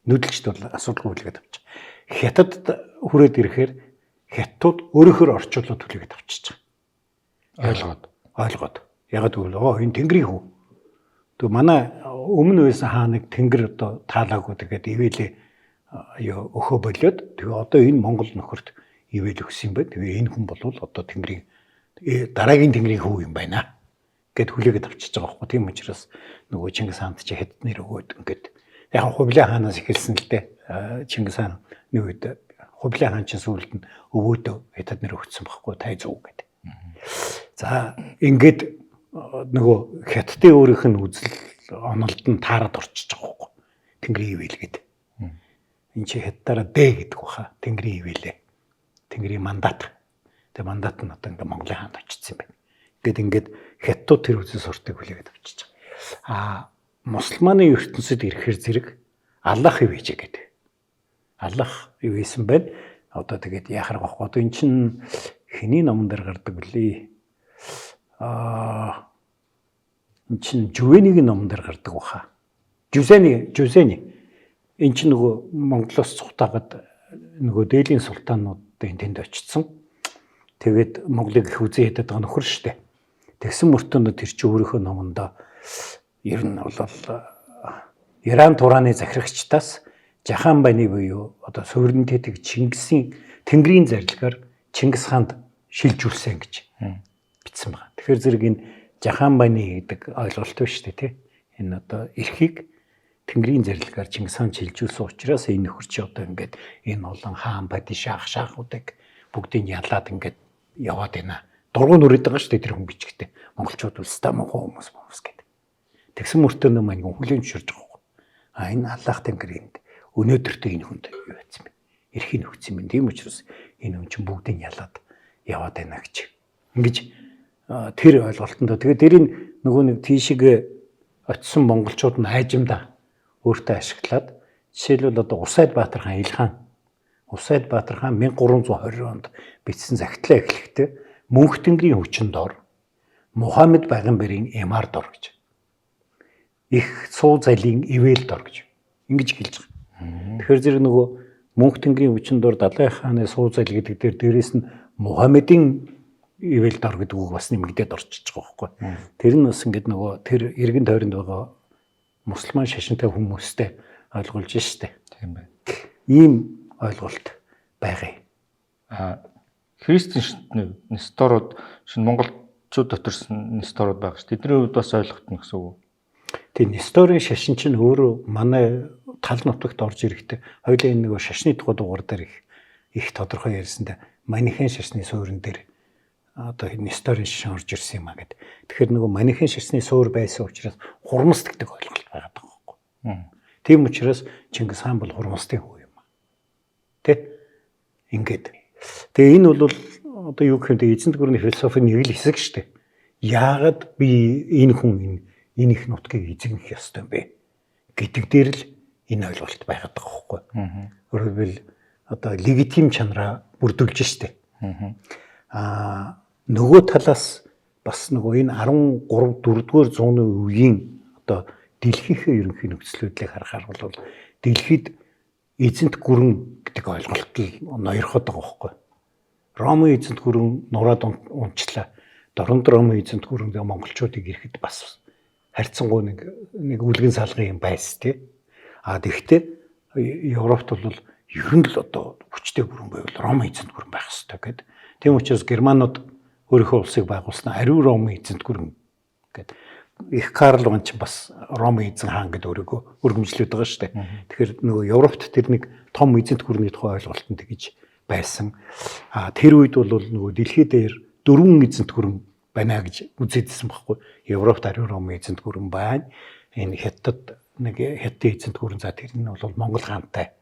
Нүүдэлчд бол асуудалгүй хүлээгээд авчих. Хятад хүрээд ирэхээр хятадууд өөрөөхөр орчуулаад хүлээгээд авчиж байгаа. Ойлгоод. Ягаад гэвэл энэ тэнгэрийн хүү. Тэг манай өмнө байсан хааныг тэнгэр одоо таалаагүй тэгээд ивэлээ өхөө болоод тэгээ одоо энэ Монгол нөхөрт ивэл өгсөн юм байна. Тэгээ энэ хүн бол одоо тэнгэрийн дараагийн тэнгэрийн хүү юм байна гэд хүлээгээд авчиж байгаа байхгүй. Тийм учраас нөгөө Чингис хаанд чи хэд нэр өгөөд ингээд яг Хувлаа хаанаас эхэлсэн л дээ. Чингис хаан нэг үед Хувлаа хаан чинь сүүлд нь өвөөдөө хятад нэр өгсөн байхгүй тай зүг гэдэг. За ингээд нөгөө хятадын өөрийнх нь үзэл онолд нь таарад орчиж байгаа байхгүй. Тэнгэрийн ивэл гэдэг. Энд чи хятадаараа Д гэдэг баха. Тэнгэрийн ивэлээ. Тэнгэрийн мандат. Тэгээ мандат нь одоо ингээд Монголын хаанд очсон юм байна. Ингээд хятадууд тэр үзэл суртыг хүлээгээд авчиж байгаа. Мусульманы ертөнцид ирэхээр зэрэг Аллах ивэж гэдэг. Аллах ивэсэн байна. Одоо тэгээд яхаар байхгүй. Одоо эн чинь хэний номон дээр гардаг блий? эн чинь Жувений номон дээр гардаг баха. Жузени эн чинь нөгөө Монголоос цухтаагаад нөгөө дээлийн султаануудын тэнд очсон. Тэгээд Монголыг их үзэн ядаад байгаа нөхөр штэ. Тэгсэн мөртөө тэр чинь өөрийнхөө номондоо ер нь бол Иран Тураны захирагчдаас Жахан Бани буюу одоо суверенитетийг Чингисийн Тэнгэрийн зарилгаар Чингис хаанд шилжүүлсэн гэж бичсэн байна. Тэгэхээр зэрэг энэ Жахан Бани гэдэг ойлголт биш үү те? Энэ одоо эрхийг Тэнгэрийн зарилгаар Чингис хаан шилжүүлсэн учраас энэ нөхөр чи одоо ингээд энэ олон хаан падишах шахуудыг бүгдийг ялаад ингээд яваад байна. Дургуун нүрээд байгаа шүү дээ тэр хүн бичгтээ. Монголчууд үлстэ мохоо хүмүүс гэдэг. Тэгсэн мөртөө нөө мань хүлээн зөвшөөрж байгаа. Энэ Аллах Тэнгэрийн өнөөдөртөө энэ хүнд юу байсан бэ? Эрхийг өгсөн юм. Тийм учраас энэ хүн чинь бүгдийг ялаад яваад байна гэж. Ингэж тэр ойлголтондоо тэгээд дэрийн нөгөө нэг тийшээ очисон монголчууд нь айжимдаа өөртөө ашиглаад жишээлбэл одоо Усайд Баатар хаан Илхан Усайд Баатар хаан 1320 онд бичсэн захидлаа эхлэхдээ Мөнх Тэнгэрийн хүчин дор Мухаммед Байгамбарын эмаар дор гэж. Их суу залын ивэл дор гэж. Ингэж хэлж байгаа. Тэгэхээр зэрэг нөгөө Мөнх Тэнгэрийн хүчин дор Далай хааны суу зал гэдэг дээрээс нь Мухаммедийн ивэл дор гэдэг үг бас нэмэгдээд орчиж байгаа байхгүй. Тэр нь бас ингэдэг нөгөө тэр эргэн тойронд байгаа мусульман шашинтай хүмүүстэй ойлгуулж штэ. Тийм байна. Ийм ойлголт байгаа. Христийн Несторууд шинэ монголчууд доторсон Несторууд байгаа ш. Тэдний хувьд бас ойлгохтно гэсэн үг. Тэгээ Несторын шашин чинь өөрөө манай тал нутагт орж ирэхдээ хоёулаа энэ нөгөө шашны тухай дугаар дээр их тодорхой ярьсандаа манихын шашны суурин дээр одоо Несторын шашин орж ирсэн юм а гэд. Тэгэхээр нөгөө манихын шашны суур байсан учраас хурмас гэдэг ойлголт байгаа байхгүй. Тийм учраас Чингис хаан бол хурмастын хүү юм а. Тэ? Ингээд. Тэгээ энэ бол одоо юу гэх юм бэ? Эзэнт гүрний философийн нэг л хэсэг шүү дээ. Яагаад би энэ хүн энэ их нутгийг эзэгнэх ёстой юм бэ гэдэг дээр л энэ ойлголт байгаад байгаа байхгүй. Өөрөөр хэлбэл одоо легитим чанараа бүрдүүлж штэ. Нөгөө талаас бас нөгөө энэ 13 4-р зууны үеийн одоо дэлхийнхээ ерөнхий нөхцөлөдлийг харахаар бол дэлхийд эзэнт гүрэн гэдэг ойлголт л ноёрхоод байгаа байхгүй. Ромын эзэнт гүрэн нураад унчлаа. Дорнод Ромын эзэнт гүрэн монголчуудыг ирэхэд бас харьцангуй нэг үлгэн салгын юм байс тий. Тэгэхдээ Европт бол ер нь л одоо хүчтэй гүрэн байвал Ромын эзэнт гүрэн байх хэрэгтэй гэдэг. Тийм учраас германууд өөрийнхөө улсыг байгуулсан ариун Ромын эзэнт гүрэн гэдэг. Их Карл ван ч бас Ромын эзэн хаан гэдэг өөрийгөө өргөмжлөд байгаа шүү дээ. Тэгэхээр нөгөө Европт тэр нэг том эзэнт гүрний тухай ойлголтод тэгж байсан. Тэр үед бол нөгөө дэлхийд дээр 4 эзэнт гүрэн байна гэж үзээдсэн байхгүй. Европт ариун Ромын эзэнт гүрэн байна. Энэ Хятад нэг Хятадын эзэнт гүрэн за тэр нь бол Монгол хаантай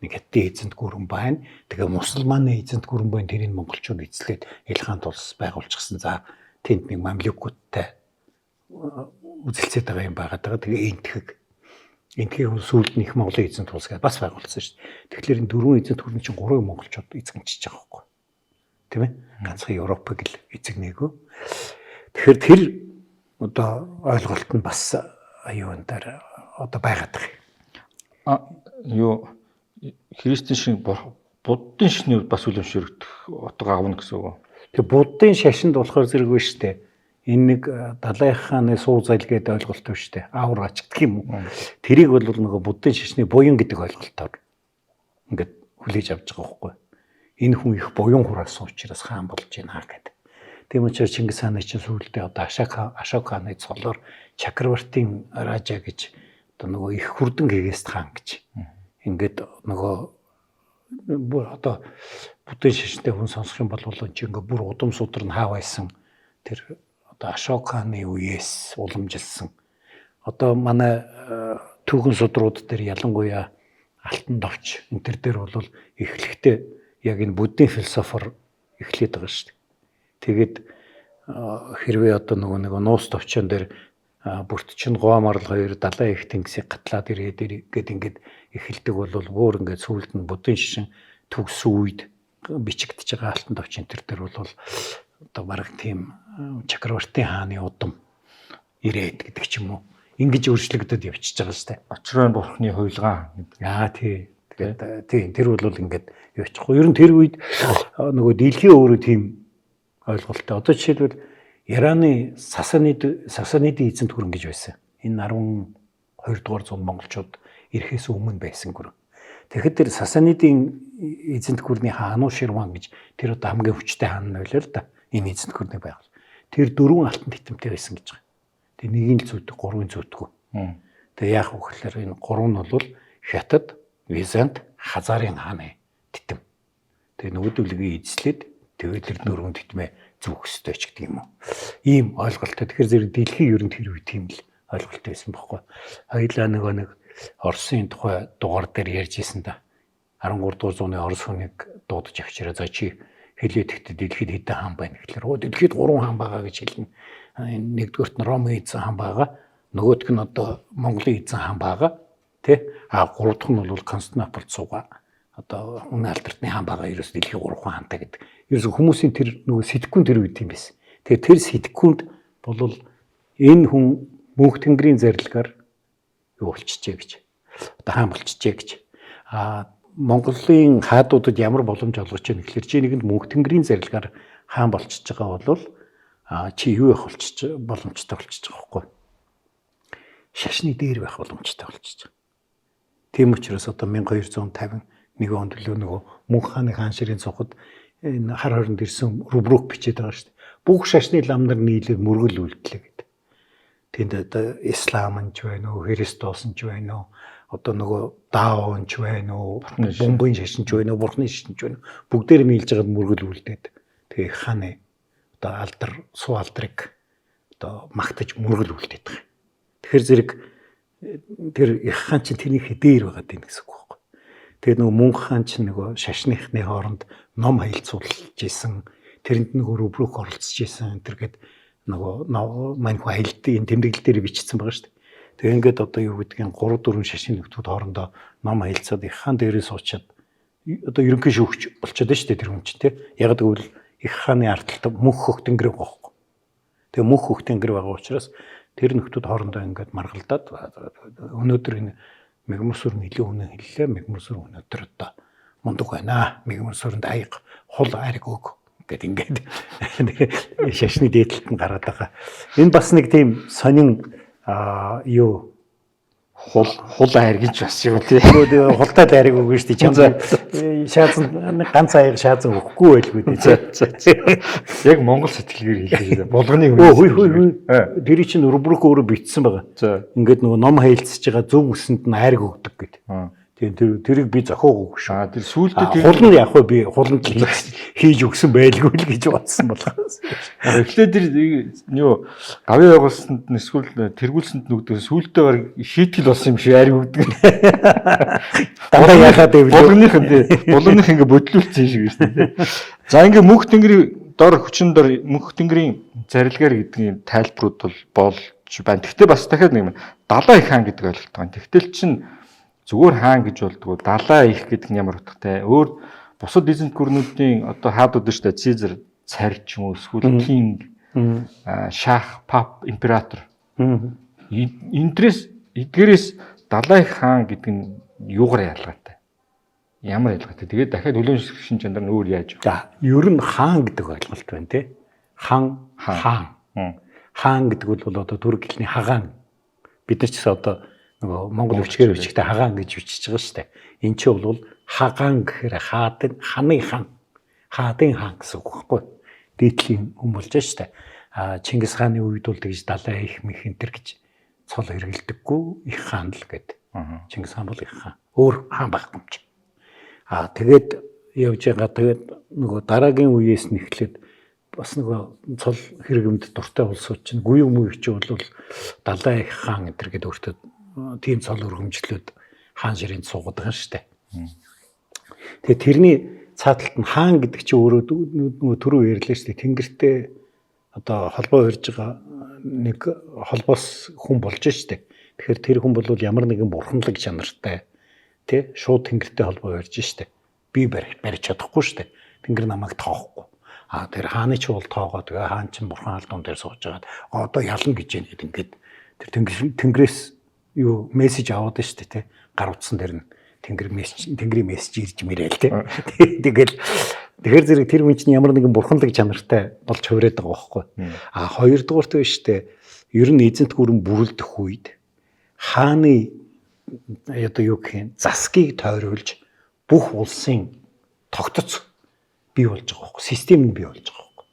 нэг Хятадын эзэнт гүрэн байна. Тэгээ мусульманы эзэнт гүрэн байна. Тэрийг монголчууд эзлээд Илхаант улс байгуулчихсан. За тэнд нэг мамлюкуудтай үзэлцээд байгаа юм байгаа. Тэгээ энтхийг сүүлд нь их Монголын эзэнт улс гэдээ бас байгуулсан шүү дээ. Тэгэхээр энэ 4 эзэнт гүрэн чинь 3 монголчууд эзэмшиж байгаа байхгүй. Тийм ээ? Ганцхан Европыг л эзэгнээгөө. Тэгэхээр тэр одоо ойлголт нь бас аюун дээр одоо байгаад байгаа. Христийн шин буддын шинээр бас үлэмшөрөгдөх утга авна гэсэн үг. Тэгээ буддын шашинд болохоор зэрэг биш үү? Энэ нэг Далай хааны суу зал гэдэг ойлголт биш үү? Аур ач гэх юм уу? Тэрийг бол нөгөө буддын шашны буян гэдэг ойлголтоор ингээд хүлээж авч байгаа байхгүй. Энэ хүн их буян хураасан учраас хаан болж байна гэдэг. Тийм учраас Чингис хааны чинь сүүлдээ одоо Ашок хааны цолоор Чакравартийн Ража гэж одоо нөгөө их хүрдэн гэгэст хаан гэж. Ингээд нөгөө одоо буддын шашинтай хүн сонсох юм бол чи ингээд бүр удам судар нь хаа байсан тэр одоо Ашок хааны үеэс уламжилсан. Одоо манай түүхэн судрууд дээр ялангуяа Алтан давч энэ төр дээр бол эхлэхдээ яг энэ буддын философор эхлээд байгаа шүү дээ. Тэгээд хэрвээ одоо нөгөө нэг нуус товчон дээр бүртчин гоомарл хоёр далайн их тэнгисийг гатлаад ирээд ингээд эхэлдэг бол бүр ингээд сүүлд нь буддын шишин төгсөн үед бичигдэж байгаа алтан давчин төр дээр бол одоо бараг тийм Чакравартийн хааны удам ирээд гэдэг ч юм уу. Ингэж өөрчлөгдөд явчихж байгаа шүү дээ. Очроо бурхны хуйлгаан гэдэг. Яа тий. Тэгээд тийм тэр бол ингээд явчихгүй. Ер нь тэр үед нөгөө дэлхийн өөрөө тийм ойлголттой. Одоо жишээлбэл Ираны Сасаниды эзэнт гүрэн гэж байсан. Энэ 12 дугаар зууны монголчууд ирэхээс өмнө байсан гүрэн. Тэгэхэд тэр Сасанидын эзэнт гүрний хаан Ануширван гэж тэр одоо хамгийн хүчтэй хаан нь байлаа л да. Энэ эзэнт гүрний байгаль. Тэр 4 алтан титэмтэй байсан гэж байгаа. Тэгээ нэгийг л зүйдэг, 3-ыг зүйдэггүй. Тэгээ яах вэ гэхээр энэ 3 нь бол Хятад, Визант, Хазарын хааны титэм. Тэгээ нөгөөдөлгийн эзлээд тэгээд тэр 4 титмээ зүүх ёстой ч гэдэг юм уу. Ийм ойлголттой. Тэгэхээр зэрэг дэлхийн ер нь тэр үе тийм л ойлголт байсан байхгүй. Хоёлаа нэг Оросын тухай дугаар дээр ярьж исэн да. 13 дугаар зууны Орос хүнийг дуудаж авчираа за чи хэлээд ихтэй дэлхийд хэдэн хаан байна гэхлээр дэлхийд 3 хаан байгаа гэж хэлнэ. Нэгдүгürt нь Ромын эзэн хаан байгаа. Нөгөөх нь одоо Монголын эзэн хаан байгаа. Тэ? 3 дахь нь бол Константинополд суугаа. Одоо үнэ алдартны хаан байгаа. Ерөөс дэлхийн 3 хаантай гэдэг. Ерөөс хүмүүсийн тэр нөгөө сэтгэхүйн тэр үед юм байсан. Тэгэхээр тэр сэтгэхүйнд бол энэ хүн мөнх тэнгэрийн зарилгаар юу болчихжээ гэж. Одоо хаан болчихжээ гэж. Монголын хаадуудад ямар боломж олгож байна гэхэлэр чи нэгэнд мөнх тэнгэрийн зарилгаар хаан болчихж байгаа бол чи юу явах боломжтой болчихж байгаа байхгүй. Шашны дээр байх боломжтой болчихж байгаа. Тийм учраас одоо 1251 онд л нөгөө мөнх хааны хаан ширийн цогод энэ хар хооронд ирсэн рубрук бичээд байгаа шүү дээ. Бүх шашны лам нар нийлээд мөргөл үлдлээ гэдэг. Тэнд одоо ислам нь ч байна уу, Христос нь ч байна уу, одоо нөгөө дао нь ч байна уу, бомбын шашин ч байна уу, бурхны шашин ч байна уу. Бүгдээр нийлж байгаад мөргөл үлдээд тэгээ хааны одоо алдар, суу алдрыг одоо магтаж мөргөл үлдээд байгаа. Тэгэхээр зэрэг тэр их хаан чинь тэрний дээр байгаа юм гэсэн үг байхгүй. Тэгээд нөгөө мөнх хаан чинь нөгөө шашныхны хооронд ном хаилцуулж исэн, тэрэнд нөгөө рубрук оролцож исэн энэ нөгөө маньху аялалтын тэмдэглэл дээр бичсэн байгаа шүү дээ. Тэгээ ингээд одоо юу гэдгийг 3-4 шашин нөтүүд хоорондоо ном аялцаад их хаан дээрээ суучаад одоо ерөнхий шүүгч болчиход байна шүү дээ тэр хүн чинь тий. Яг гэвэл их хааны ардталт мөнх хөх тэнгэр байгаа байхгүй. Тэгээ мөнх хөх тэнгэр байгаа учраас тэр нөтүүд хоорондоо ингээд маргалдаад өнөөдөр энэ Мегмусүр нэлээд үнэ хэллээ. Мегмусүр өнөөдөр одоо мундаг байна. Мегмусүрэнд аяг хул ариг өг гэд ингээд шашны дээдлэлт нь гараад байгаа. Энэ бас нэг тийм сонин юу хул айр гэж бас юу тий. Хултай айрыг өгнө шүү дээ. Чам шаазан ганц аяг шаазан өгөхгүй байлгүй тий. Яг монгол сэтгэлгээр хэлээ. Булганы хүн. Тэр чинь рубрик өөрөө бичсэн байгаа. Ингээд нөгөө ном хаилцж байгаа зөв үсэнд нь айрыг өгдөг гэдэг. Тийм тэрийг би зохиог өгш. Тэр сүүлдээ тэр хул нь яг хөө би хуланд хийж өгсөн байлгүй л гэж бодсон болохоос. Эхлээд тэр юу гавьяа байгуулсанд эсвэл тэргүүлсэнд нүгдээ сүүлдээ баг шийтгэл болсон юм шиг айр өгдөг. Дандаа яхаад байвал булгыных ингээ бодлуулсан шиг шүү дээ. За ингээ мөнх тэнгэрийн дор хүчин дор мөнх тэнгэрийн зарилгаар гэдгийн тайлбарууд бол болж байна. Тэгтээ бас дахиад нэг далаа их хаан гэдэг ойлголт байна. Тэгтэл чинь зүгээр хаан гэж болдгоо далаа их гэдэг нь ямар утгатай. Өөр бусад эзэнт гүрнүүдийн одоо хаадууд шүү дээ. Цэзар, царь ч юм уу эсвэл кинг, шах, пап, император. Эдгээрээс далаа их хаан гэдэг нь юугаар ялгаатай? Ямар ялгаатай? Тэгээд дахиад хөлөөн шин чанар нь өөр яаж вэ? За, ер нь хаан гэдэг ойлголт байна тий. Хаан. Хаан гэдэг бол одоо түрк хэлний хагаан. Бид нар ч гэсэн одоо нөгөө монгол өвчгөр өвчгтэй хагаан гэж бичиж байгаа шүү дээ. Энд чинь бол хагаан гэхээр хаадын ханы хаан. Хаадын хаан гэсэн үг байхгүй. Дээдлийн хүн болж байгаа шүү дээ. Чингис хааны үед бол тэгж далай их мэх энэ төр гэж цол хэрэгэлдэггүй их хаан л гэдэг. Чингис хаан бол их хаан. Өөр хаан байхгүй юм чи. Тэгээд явж байгаа тэгээд нөгөө дараагийн үеэс нь эхлээд бас нөгөө цол хэрэгэмд дуртай улсууд чинь гүн юм их чи бол далай их хаан энэ төр гэдэг өөртөө тийм цол өргөмжлөд хаан ширэнд суугаад байгаа шүү дээ. Тэгээ тэрний цааталт нь хаан гэдэг чинь өөрөө нөгөө түрүү ярьлаа шүү дээ. Тэнгэртэй одоо холбоо өрж байгаа нэг холбоос хүн болж шүү дээ. Тэгэхээр тэр хүн бол ямар нэгэн бурханлаг чанартай тий шууд тэнгэртэй холбоо өрж шүү дээ. Би барьж чадахгүй шүү дээ. Тэнгэр намайг тоохгүй. Тэр хааны ч бол тоогоо тэгээ хаан ч бурхан алдуун дээр сууж байгаад одоо ялна гэж яа гэдэг ингээд тэр тэнгэрээс юу мессеж аваад байна шүү дээ тий. Гар утсан дээр нь тэнгэрийн мессеж ирж мэрэл тий. Тэгэхээр зэрэг тэр хүн чинь ямар нэгэн бурханлаг чанартай болж хувираад байгаа байхгүй. Хоёрдугаарт биш шүү дээ. Ер нь эзэнт гүрэн бүрэлдэх үед хааны одоо юу гэх юм засгийг тойруулж бүх улсын тогтоц бий болж байгаа байхгүй. Систем нь бий болж байгаа байхгүй.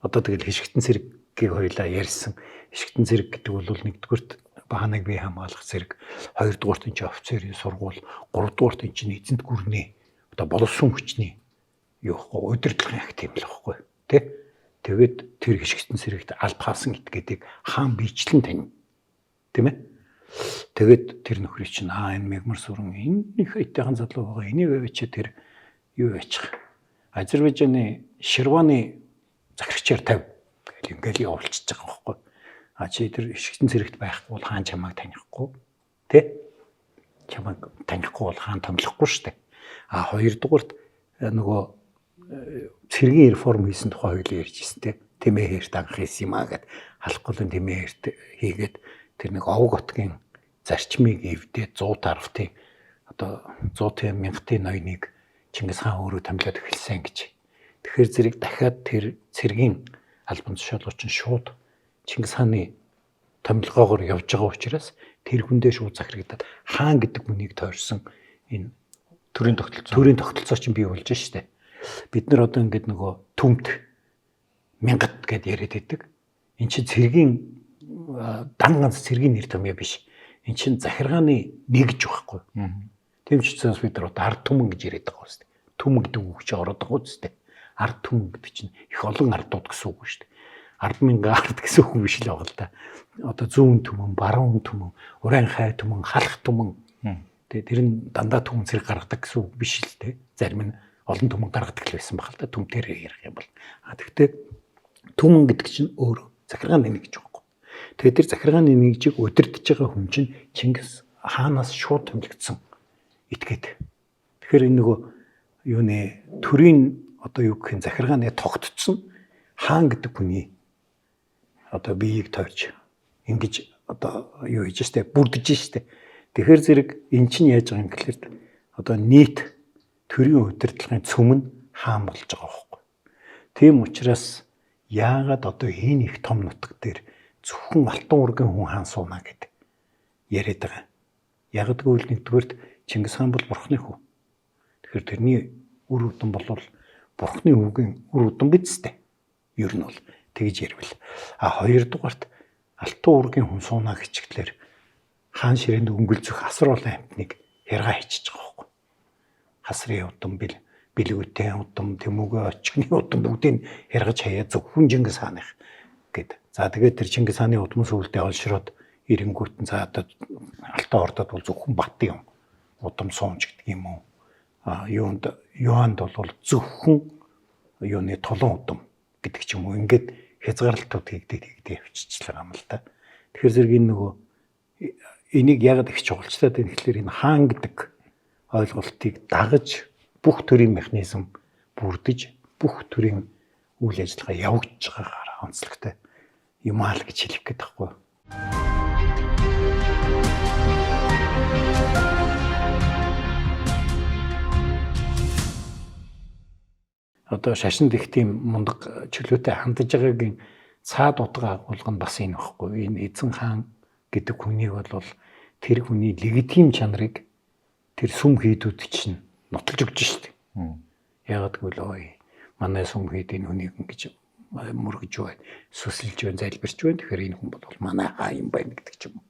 Одоо тэгэл хишгтэн цэргийг хоёлаа ярьсан. Хишгтэн цэрэг гэдэг бол нэгдүгürt бааныг бий хамгаалах цэрэг, хоёрдугаарт энэ офицерийн сургууль, гуравдугаарт энэ эзэнт гүрний одоо боловсон хүчний юу вэ? Удирдлагын акт юм л байхгүй тий. Тэгээд тэр хишгтэн цэрэгт аль хаасан гэдгийг хаан биечлэн тань. Тийм ээ. Тэгээд тэр нөхрий чинь энэ мегмар сүрэн энэ их айтайхан залуу байгаа. Энийг авчи тэр юу яачих. Азербайджаны Ширваны захирагчаар тавь гэл ингээл явуулчихж байгаа байхгүй. Чи тэр хишгтэн цэрэгт байхгүй бол хаан чамайг танихгүй тий. Чамайг танихгүй бол хаан томлохгүй шүү дээ. Хоёрдугаарт нөгөө цэргийн реформ хийсэн тухай хоёул ярьж ирсэн тий. Тэмээ хэрт анх хийсэн юм аа гэд халахгүй л тэмээ хэрт хийгээд тэр нэг овг отгийн зарчмыг эвдээд 100 тарвтын одоо 100 мянгатын ноёныг Чингис хаан өөрөө томилоод эхэлсэн гэж. Тэгэхээр зэрэг дахиад тэр цэргийн албан тушаалууч нь шууд Чингис хааны томилгоогоор явж байгаа учраас тэр хүндээ шууд захирагдаад хаан гэдэг хүнийг тойрсон энэ төрийн тогтолцоо чинь бий болж штэ. Бид нар одоо ингэдэг нөгөө түмт мянгат гэд яриад байдаг. Эн чинь цэргийн дан ганц цэргийн нэр томьёо биш. Эн чинь захиргааны нэгж байхгүй. Тийм ч учраас бид нар ард түмэн гэж яриад байгаа үстэй. Түмэн гэдэг үг чи ороод байгаа үстэй. Ард түмэн гэдэг чинь их олон ардууд гэсэн үг шүү дээ. 10,000 ард гэсэн үг биш л байгаа л да. Одоо зүүн түмэн, баруун түмэн, уран хай түмэн, халах түмэн. Тэгээ тэр нь дандаа түмэн зэрэг гаргадаг гэсэн үг биш л дээ. Зарим нь олон түмэн гаргадаг л байсан баг л да. Түмтэр ярих юм бол. Тэгэхдээ түмэн гэдэг чинь өөр захиргааны нэгж байхгүй. Тэгээ тэр захиргааны нэгжийг удирдах байгаа хүн чинь Чингис хаанаас шууд томилогдсон итгээд. Тэгэхээр энэ нөгөө юуны төрийн одоо юу гэх юм захиргааны тогтцсон хаан гэдэг хүний одоо биеийг тойрч ингэж одоо юу хийж штэ бүрдэж штэ. Тэгэхээр зэрэг эн чинь яаж байгаа юм гэхэлэр одоо нийт төрийн удирдлагын цөм нь хаан болж байгаа байхгүй. Тийм учраас яагаад одоо энэ их том нутаг дээр зөвхөн алтан ургийн хүн хаан сууна гэд яриад байгаа. Яг гэвэл нэгдүгээрт Чингис хаан бол бурхны хүү. Тэгэхээр тэрний үр удам бол бурхны хүүгийн үр удам бидстэй. Ер нь бол тэгж ярил. Хоёрдугаарт алтан ургийн хүн сууна гэчихлээр хаан ширээнд өнгөлцөх асар олон амьтныг яргаа хийчихэж байгаа байхгүй. Хасрын удам бэлгүүтэн удам тэмүүгээ очигны удам бүгдийг яргаж хаяа зөвхөн Чингис хааных гэд. За тэгээд тэр Чингис хааны удам сүулдэ олшроод ирэнгүүтэн за одоо алтан ордод бол зөвхөн бат юм. Удам суунч гэдэг юм уу? Юунд бол зөвхөн юуны тулан удам гэдэг ч юм уу. Ингээд хязгаарлалтууд хийгдээд явчихчихлаа юм л да. Тэгэхээр зэрэг энэ нөгөө энийг яагаад их чухалчтай вэ гэхэлэр энэ хаан гэдэг ойлголтыг дагаж бүх төрлийн механизм бүрдэж бүх төрлийн үйл ажиллагаа явагдаж байгаагаар онцлогтой юм аа л гэж хэлэх гээд байхгүй. Одоо шашинд их тийм мундаг чөлөөтэй хандж байгаагийн цаад утга агуулга нь бас энэ байхгүй. Энэ эзэн хаан гэдэг хүнийг бол тэр хүний легитим чанарыг тэр сүм хийдүүд чинь нотолж өгч штеп. Ягаад гэвэл ой манай сүм хэд энэ хүнийг ингэж мөргөж байна, сүсэлж байна, залбирч байна. Тэгэхээр энэ хүн бол манай хаа юм байна гэдэг ч юм уу.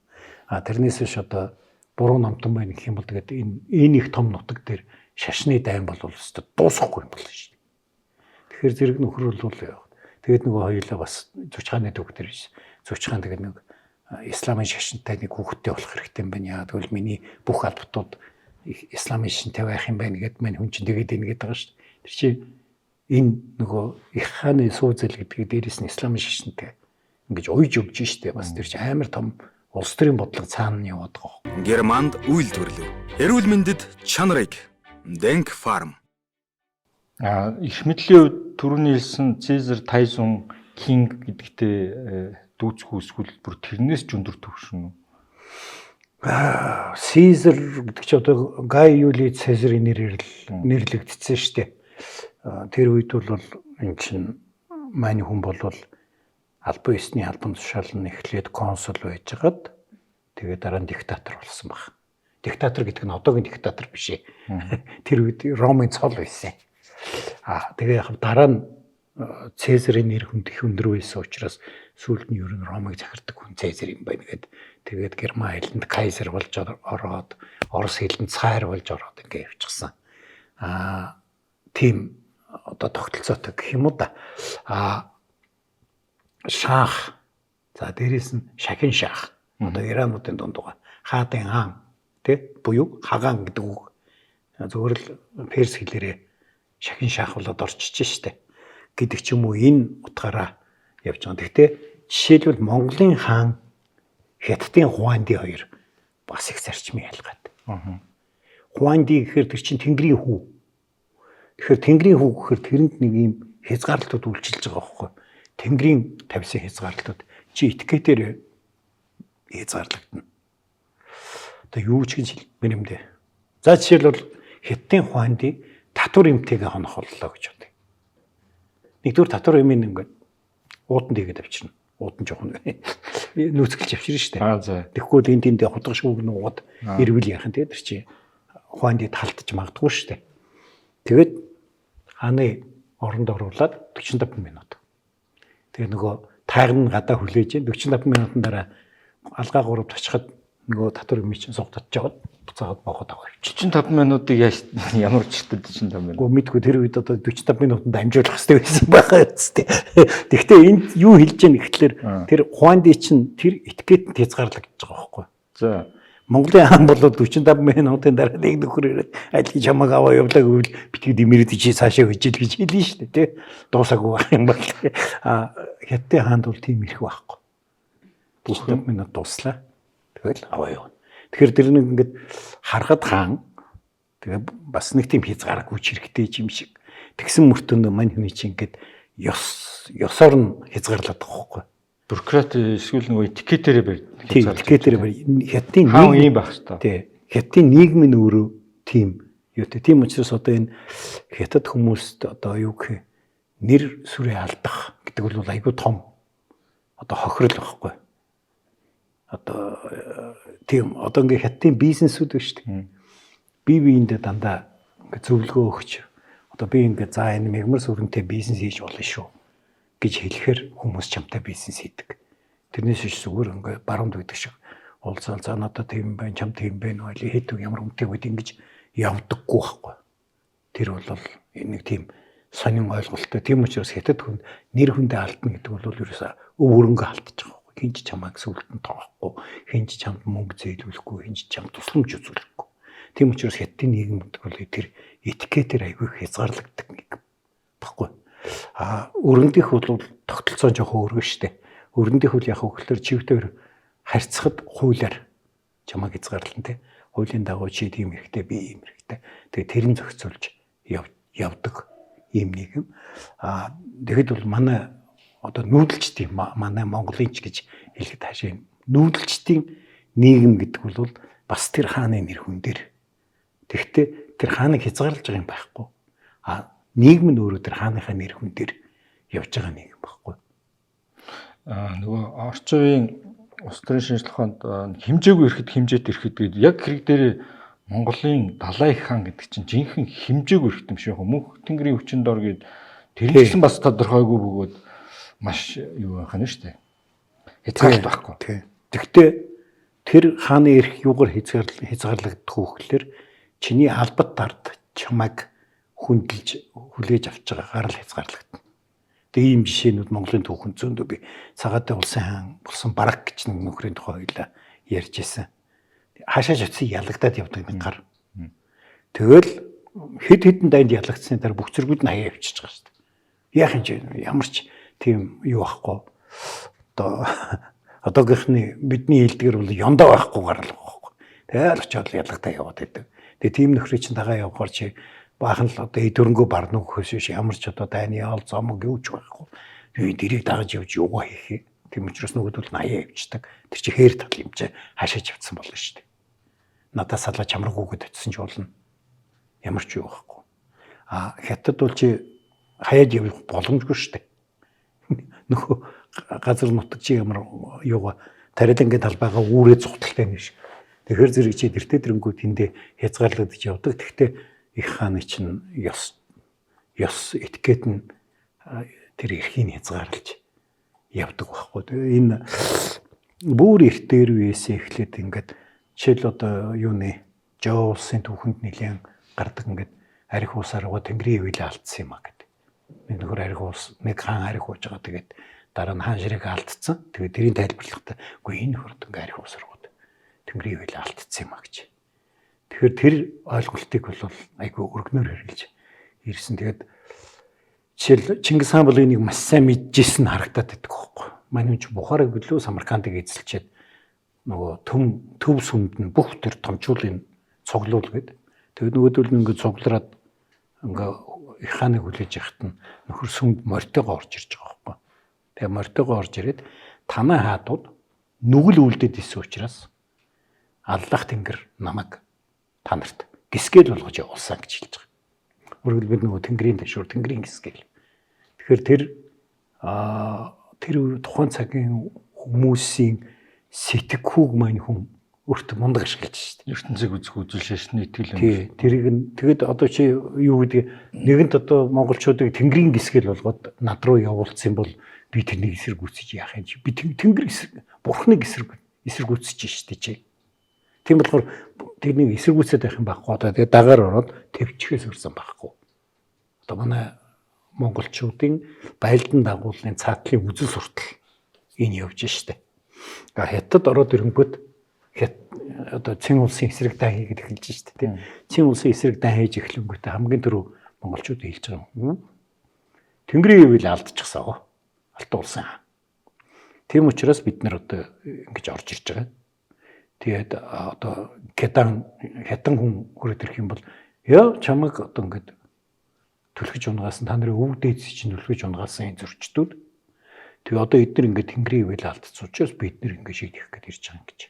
Тэрнээс биш одоо буруу номтон байна гэх юм бол тэгээд энэ их том нутаг дээр шашны дайн бол өстой дуусахгүй юм болно шүү дээ. Тэгэхээр зэрэг нөхөр бол тэгээд нөгөө хоёулаа бас зүчхааны төвх дээр биш. Зүчхаан тэгээд нэг исламын шашинтай нэг хүүхдтэй болох хэрэгтэй юм байна. Яагаад гэвэл миний бүх албатууд исламын шашинтай байх юм байна гэдээ мань хүн чинь тэгээд ийн гэдэг байгаа шүү дээ. Тэр чинь энэ нөгөө их хааны сүүзэл гэдгийг дээрээс нь исламын шашинтай ингэж уйж өгж штэ бас тэр чинь амар том улс төрийн бодлого цаана нь яваад байгаа. Германд үйлдвэрлэв. Эрүүл мэндэд чанарыг Denk Farm. Их мэдлийн үед түрүүний хэлсэн Цезар, Тайсон, Кинг гэдэгтэй дүүцгүй эсвэл бүр тэрнээс ч өндөр төвшин үү? Caesar гэдэг чи одоо Гай Юли Цезарын нэрээр л нэрлэгдсэн шүү дээ. Тэр үед бол энэ чинь маань хүн бол албан ёсны албан тушаал нь эхлээд консул байжгаад тэгээд дараа нь диктатор болсон баг. Диктатор гэдэг нь одоогийн диктатор биш ээ. Тэр үед Ромын цол байсан. Тэгээ яг дараа нь Цезарын нэр хүнд их өндөр байсан учраас сүүлд нь ер нь Ромыг захирдаг хүн Цезар юм байна гэдэг. Тэгээд Герман хэлэнд Кайзер болж ороод, Орос хэлэнд цаар болж ороод ингэ явчихсан. Тийм одоо тогтолцоотой гэх юм уу да. Шах. За дээрээс нь Шахин шах. Одоо Ирануудын дунд байгаа. Хаадын хаан тий буюу хагаан гэдэг үг. Зөвхөн л перс хэлээрээ Шахин шах болоод орчиж штэ. Гэдэг ч юм уу энэ утгаараа явж байгаа. Гэхдээ жишээлбэл Монголын хаан Хятадын Хуанди хоёр бас их зарчмын ялгаатай. Хуанди гэхээр тэр чинь Тэнгэрийн хүү. Тэгэхээр Тэнгэрийн хүү гэхээр тэрэнд нэг юм хязгаарлалтууд үйлчилж байгаа байхгүй. Тэнгэрийн тавьсан хязгаарлалтууд чи этикетээр хязгаарлагдана. Одоо юу ч гэж хэлмээр юм дээ. За жишээлбэл Хятадын Хуанди татвар эмтэйгээ хонох боллоо гэж бодъё. Нэгдүгээр татвар эмийн ингээд ууданд игээд авчирна. Уудан жоохон нөөцгөлж авчирна шүү дээ. За. Тэгэхгүй л энд тэндээ худах шүүг нуугаад ирвэл яах нь тэр чи Хуанди талтаж магадгүй шүү дээ. Тэгээд хааны оронд оруулаад 45 минут. Тэгээ нөгөө тайган гадаа хүлээж 45 минутын дараа алгаа гуравд очиход нөгөө татвар эмийн чинь сугтаж жагаад буцаагаад бооход аваа. 45 минутыг ямар ч 45 минут. Гэхдээ мэдгүй тэр үед одоо 45 минутанд амжуулах хэрэгтэй байсан байгаа үстэй. Гэхдээ энд юу хэлж яах гэхэлэр тэр Хуанди чинь тэр этикетэнд хязгаарлагдаж байгаа байхгүй. За. Монголын хаан бол 45 минутын дараа нэг нөхөр ирээд айлын чамаг аваа явлаа гэвэл битгий дэмэрээд чи цаашаа хижил гэж хэлнэ шүү дээ тий. Дуусаагүй байх юм бол. Хятадын хаанд бол тийм ирэх байхгүй. 45 минут дуслаа. Тэгэл аваа явна. Тэгэхээр тэр нэг ингээд харахад хаан тэгээ бас нэг тийм хязгааргүй хэрэгтэй юм шиг. Тэгсэн мөртөнд мань хүний чинь ингээд ёсоор нь хязгаарлаад байгаа байхгүй. Бюрократ эсвэл нөгөө этикетээр барь. Тийм этикетээр барь. Хятадын хаан юм байх та. Тий. Хятадын нийгэм нь өөрөө тийм юу те. Тийм учраас одоо энэ хятад хүмүүст одоо юу гэх нэр сүрээ алдах гэдэг бол айгүй том одоо хохирол байхгүй. Одоо тийм одоо ингээ хятадын бизнесүүд байна шүү дээ. Бие биендээ дандаа ингээ зөвлөгөө өгч одоо би ингээ за энэ мягмар сүрэнтэй бизнес хийж болно шүү гэж хэлэхээр хүмүүс чамтай бизнес хийдэг. Тэрнээс иш зүгээр ингээ баруунд байдаг шиг уулзаал за надад тийм байна чам тийм байна уу хэд ямар хүнтэй үед ингэж явдаггүй байхгүй. Тэр бол нэг тийм сонин ойлголттой. Тийм учраас хятад хүн нэр хүндээ алдна гэдэг бол ерөөсөө өв өрөнгө алдчих واخ. Хинч чамайг сүлдэн тоохгүй, хинч чамд мөнгө зээлүүлэхгүй, хинч чамд тусламж үзүүлэхгүй. Тийм учраас хятадын нийгэм гэдэг бол тэр этикетээр аягүй хязгаарлагддаг нэг баггүй. Өрөндийнх бол тогтолцоо жоохон өөр шүү дээ. Өрөндийнх бол яг хөглөр чивтээр харьцахад хуулиар чамайг хязгаарлална те. Хуулийн дагуу чи тийм хэрэгтэй, би ийм хэрэгтэй. Тэгээ тэрэн зохицуулж явдаг ийм нийгэм. Тэгэхэд бол манай одоо нүүдэлчдийн манай Монголын ч гэж хэлэхэд хаашаа нүүдэлчдийн нийгэм гэдэг бол бас тэр хааны нэр хүн дээр. Тэгэхдээ тэр хааныг хязгаарлаж байгаа юм байхгүй. Нийгэм нь өөрөө тэр хааныхаа нэр хүн дээр явж байгаа нийгэм байхгүй. Нөгөө орчин үеийн улс төрийн шинжилгээ ухаанд хэмжээгүй ирэхэд хэмжээт ирэхэд гээд яг хэрэг дээр Монголын Далай хаан гэдэг чинь жинхэнэ хэмжээгүй ирэхэд юм шиг мөнх тэнгэрийн хүчин дор гээд тэрнээс бас тодорхойгүй бөгөөд маш юу байх нь шүү дээ. Хязгаарлалт байхгүй. Тэгэхдээ тэр хааны эрх юугаар хязгаарлагдах вэ гэхээр чиний албат дард чамайг хүндэлж хүлээж авч байгаагаар л хязгаарлагдана. Тэгээ ийм жишээнүүд Монголын түүхэн зөндөө би цагаатай улсын хаан болсон барак гэж нэг нөхрийн тухай хоёлаа ярьж байсан. Хаашаа очсон ялагдаад явдаг нэг гар. Тэгэл хэд хэдэн дайнд ялагдсны дараа бүх зэргүүд нь хаяа явчихж байгаа шүү дээ. Яах юм чи ямар ч тийм юу байхгүй. Одоо одоогийнхны бидний хэлдгэр бол ёндоо байхгүй гарал байхгүй. Тэгэл очиод ялгатаа яваад байдаг. Тэгээ тийм нөхрийн чинь дагаа явахаар чи баахан л одоо эдөрөнгөө барна өгөхөөс биш ямар ч одоо дайны яал зомог юу ч байхгүй. Тэгээд дэрийг дагаж явж юугаа хийх юм. Тийм учраас нөгөөдөл нь аяа явчихдаг. Тэр чи хээр тал юм чи хаашаач явцсан болно шүү дээ. Надаас салаа чамраг үгэд очисон ч болно. Ямар ч юу байхгүй. Хятад бол чи хаяад явах боломжгүй шүү дээ. Нөхөө газар нутаг чи ямар юугаа тарилангийн талбайгаа үүрээ цухталтай юм шиг. Тэгэхээр зэрэг чи тэртээ тэрэнгүү тэндээ хязгаарлагдаж явдаг. Тэгтээ их хааны чинь ёс этикет нь тэр эрхийг хязгаарлаж явдаг байхгүй. Энэ бүр эртээр үеэсээ эхлээд ингээд жишээл одоо юуны Жоо улсын түүхэнд нэлээд гардаг ингээд арх уусаараа Тэнгэрийн хөвөлөө алдсан юм а гэдэг. Нэг нөхөр арх уус нэг хаан арх ууж байгаа тэгээд дараа нь хаан ширэг алдсан. Тэгээд тэрийн тайлбарлахдаа үгүй энэ нөхөрд ингээд арх уусаргууд Тэнгэрийн хөвөлөө алдсан юм а гэж. Тэгэхээр тэр ойлголтыг бол айгүй өргөнөөр хэрэглэж ирсэн. Тэгээд жишээл Чингис хаан бол энийг маш сайн мэдчихсэн харагдаад байдаг байхгүй. Манай ч Бухараг билүү Самаркандыг эзэлчихэд нөгөө төв сүмд нь бүх төр томчуулын цуглуул гээд. Тэгээд нөгөөдөл нь ингээд цуглараад ингээ их хааныг хүлээж яхад нь нөхөр сүмд морьтойгоо орж ирж байгаа байхгүй. Тэгээд морьтойгоо орж ирээд танаа хаадууд нүгэл үлдээд исэн учраас Аллах Тэнгэр намайг та нарт гисгэл болгож явуулсан гэж хэлж байгаа. Өөрөөр бид нөгөө Тэнгэрийн ташуур Тэнгэрийн гисгэл. Тэгэхээр тэр тухайн цагийн хүмүүсийн сэтгэхүйг маань хүн өөртөө мундаг ашиглаж шүү дээ. ертөнцийг үзэх үзэл шашны итгэл юм. Тий, тэрийг нь тэгэд одоо чи юу гэдэг нэгэнт одоо монголчуудыг Тэнгэрийн гисгэл болгоод над руу явуулсан бол би тэрнийг эсэргүүцэж яах юм чи би Тэнгэр эсрэг бурхныг эсэргүүцэж шүү дээ чи. Тийм болохоор тэрнийг эсэргүүцээд байх юм байхгүй одоо тэгээ дагаар ороод төвчхээс өрсөн байхгүй. Одоо манай монголчуудын байлдан дагуулын цаатлын үзэл суртал энэ явж штэ. Хятад ороод ирэнгүүт одоо Цин улсын эсрэг дан хийгээд эхэлж штэ тийм. Цин улсын эсрэг дан хийж эхлэнгүүт хамгийн түрүү монголчууд хэлж байгаа юм. Тэнгэрийн хөвөл алдчихсан. Алтан улсын хаан. Тийм учраас бид нар одоо ингэж орж ирж байгаа. Тэгээд одоо хятад хүн хүрээд ирэх юм бол яа чамайг одоо ингэж түлхэж унгаасан та нарын өвөг дээдс чинь түлхэж унгаасан энэ зөрчдүүд. Тэгээ одоо эдгээр ингээд Тэнгэрийн хөвөл алдсан учраас бид нэр ингээд шийдэх гээд ирж байгаа юм гэж.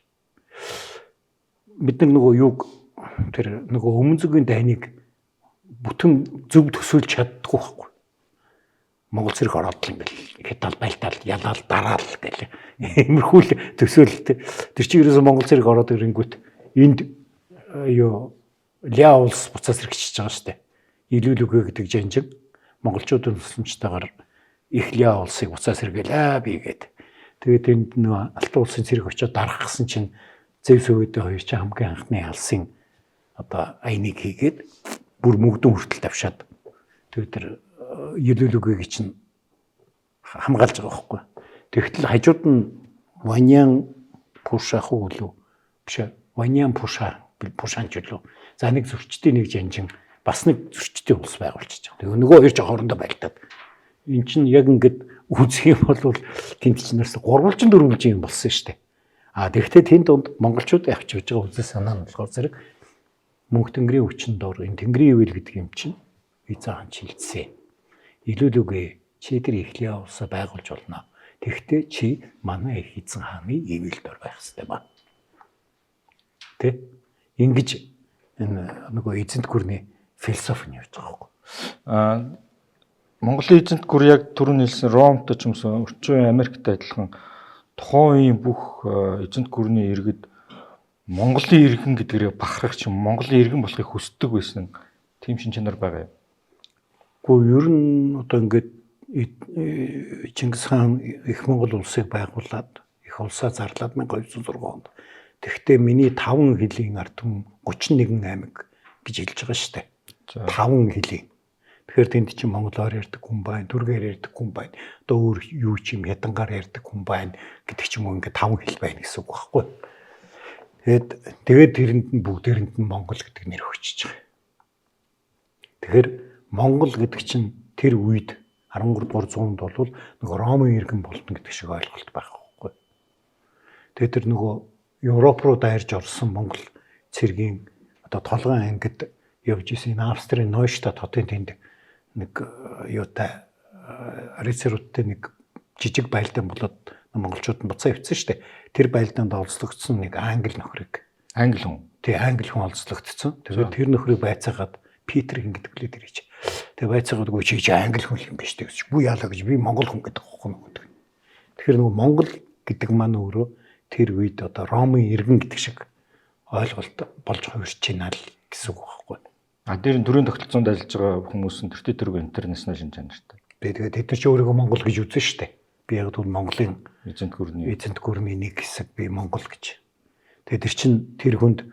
Бид нар нөгөө юг тэр нөгөө өмнө зүгийн дайныг бүтэн зөв төсөөлж чаддаггүй байхгүй. Монгол зэрэг ороод л ингээд хятад байлтаал ялаал дараал гэл иймэрхүү төсөөлөлтэй. Тэр чинь ерөөсөө Монгол зэрэг ороод ирэнгүүт энд юу Ляо улс буцаас сэргийж байгаа шүү дээ. Илүүлүгэ гэдэг жанжин монголчуудын тусламжтайгаар их Ляо улсыг буцаас сэргээл би гээд. Тэгээд энд нөгөө Алтан улсын цэрэг очиод дарахсан чинь Зевс өвөдөө хоёр чинь хамгийн анхны алсын одоо айныг хийгээд бүр мөгдөн хүртэл давшаад тэгээд тэр илүүлүгээг чинь хамгаалж байгаа байхгүй. Тэгтэл хажууд нь Ванян Пушах үлээ биш Ванян Пушанч үлээ. За нэг зөрчдийн нэг жанжин бас нэг зөрчдийн улс байгуулчихж байгаа. Тэгээ нөгөө хоёр ч хоорондоо байлдаад. Энд чинь яг ингээд үзэх юм бол тэнд чинь нэрс 3-4 юм болсон шүү дээ. Тэгэхдээ тэнд донд монголчууд явж байгаа үзэл санаа нь болохоор зэрэг мөнх Тэнгэрийн хүчин дор энэ Тэнгэрийн хөвөл гэдэг юм чинь эзэн хаан шилжсэн. Илүүлүгэ чи тэр их Ляо улсаа байгуулж болно. Тэгэхдээ чи манай их эзэн хааны эвэл дор байх хэрэгтэй ба. Тэ? Ингэж энэ нөгөө эзэнт гүрний философи нь явж байгаа байхгүй. Монголын эзэнт гүр яг түрүүн хэлсэн Ромд ч юмсан орчин үеийн Америктэй адилхан тухайн үеийн бүх эзэнт гүрний иргэд Монголын иргэн гэдгээрээ бахарах ч юм Монголын иргэн болохыг хүсдэг байсан тийм шин чанар байгаа юм. Гэхдээ ер нь одоо ингээд Чингис хаан их Монгол улсыг байгуулад их улсаа зарлаад 1906 онд. Тэгэхдээ миний 5 хилийн ард түмэн 31 аймаг гэж хэлж байгаа шүү дээ. 5 хилийн. Тэгэхээр тэнд чинь монголоор ярьдаг хүн байна, түргээр ярьдаг хүн байна. Одоо өөр юу ч юм ядангаар ярьдаг хүн байна гэдэг ч юм уу ингээд 5 хил байна гэсэн үг байхгүй. Тэгээд тэрэнд нь бүгдээрэнд нь Монгол гэдэг нэр өгчөж байгаа. Тэгэхээр Монгол гэдэг чинь тэр үед 13 дугаар зуунд бол нэг Ромын иргэн болтон гэдэг шиг ойлголт байхгүй. Тэгээд тэр нөгөө Европ руу дайрж орсон Монгол цэргийн одоо толгойн ангид явж исэн энэ Австрийн Нойштадт хотын тэнд нэг юутай рецеруттэй нэг жижиг байлдаан болоод монголчууд нь буцаа явцсан шүү дээ. Тэр байлдаанд олзлогдсон нэг англи нөхрийг. Англи хүн. Тэгээ англи хүн олзлогдсон. Тэгээд тэр нөхрийг байцаагаад Питер хин гэдэг лээ дэрэж. Тэгээ байцаагаад үгүй чи англи хүн юм биш дээ гэж. Бүү яалаа гэж би монгол хүн гэдэг хохно гэдэг. Тэгэхээр нөгөө монгол гэдэг маань өөрөө тэр үед одоо Ромын иргэн гэдэг шиг ойлголт болж хувирч байна л гэсэн үг байхгүй. Тэр төрийн тогтолцоонд ажиллаж байгаа хүмүүс нь төртөө төрөг интернэшнл чанартай. Тэгээд тэд нар ч өөрийгөө монгол гэж үзэн штэ. Би яг бол Монголын эзэнт гүрний нэг хэсэг би монгол гэж. Тэгээд тэр чин тэр хүнд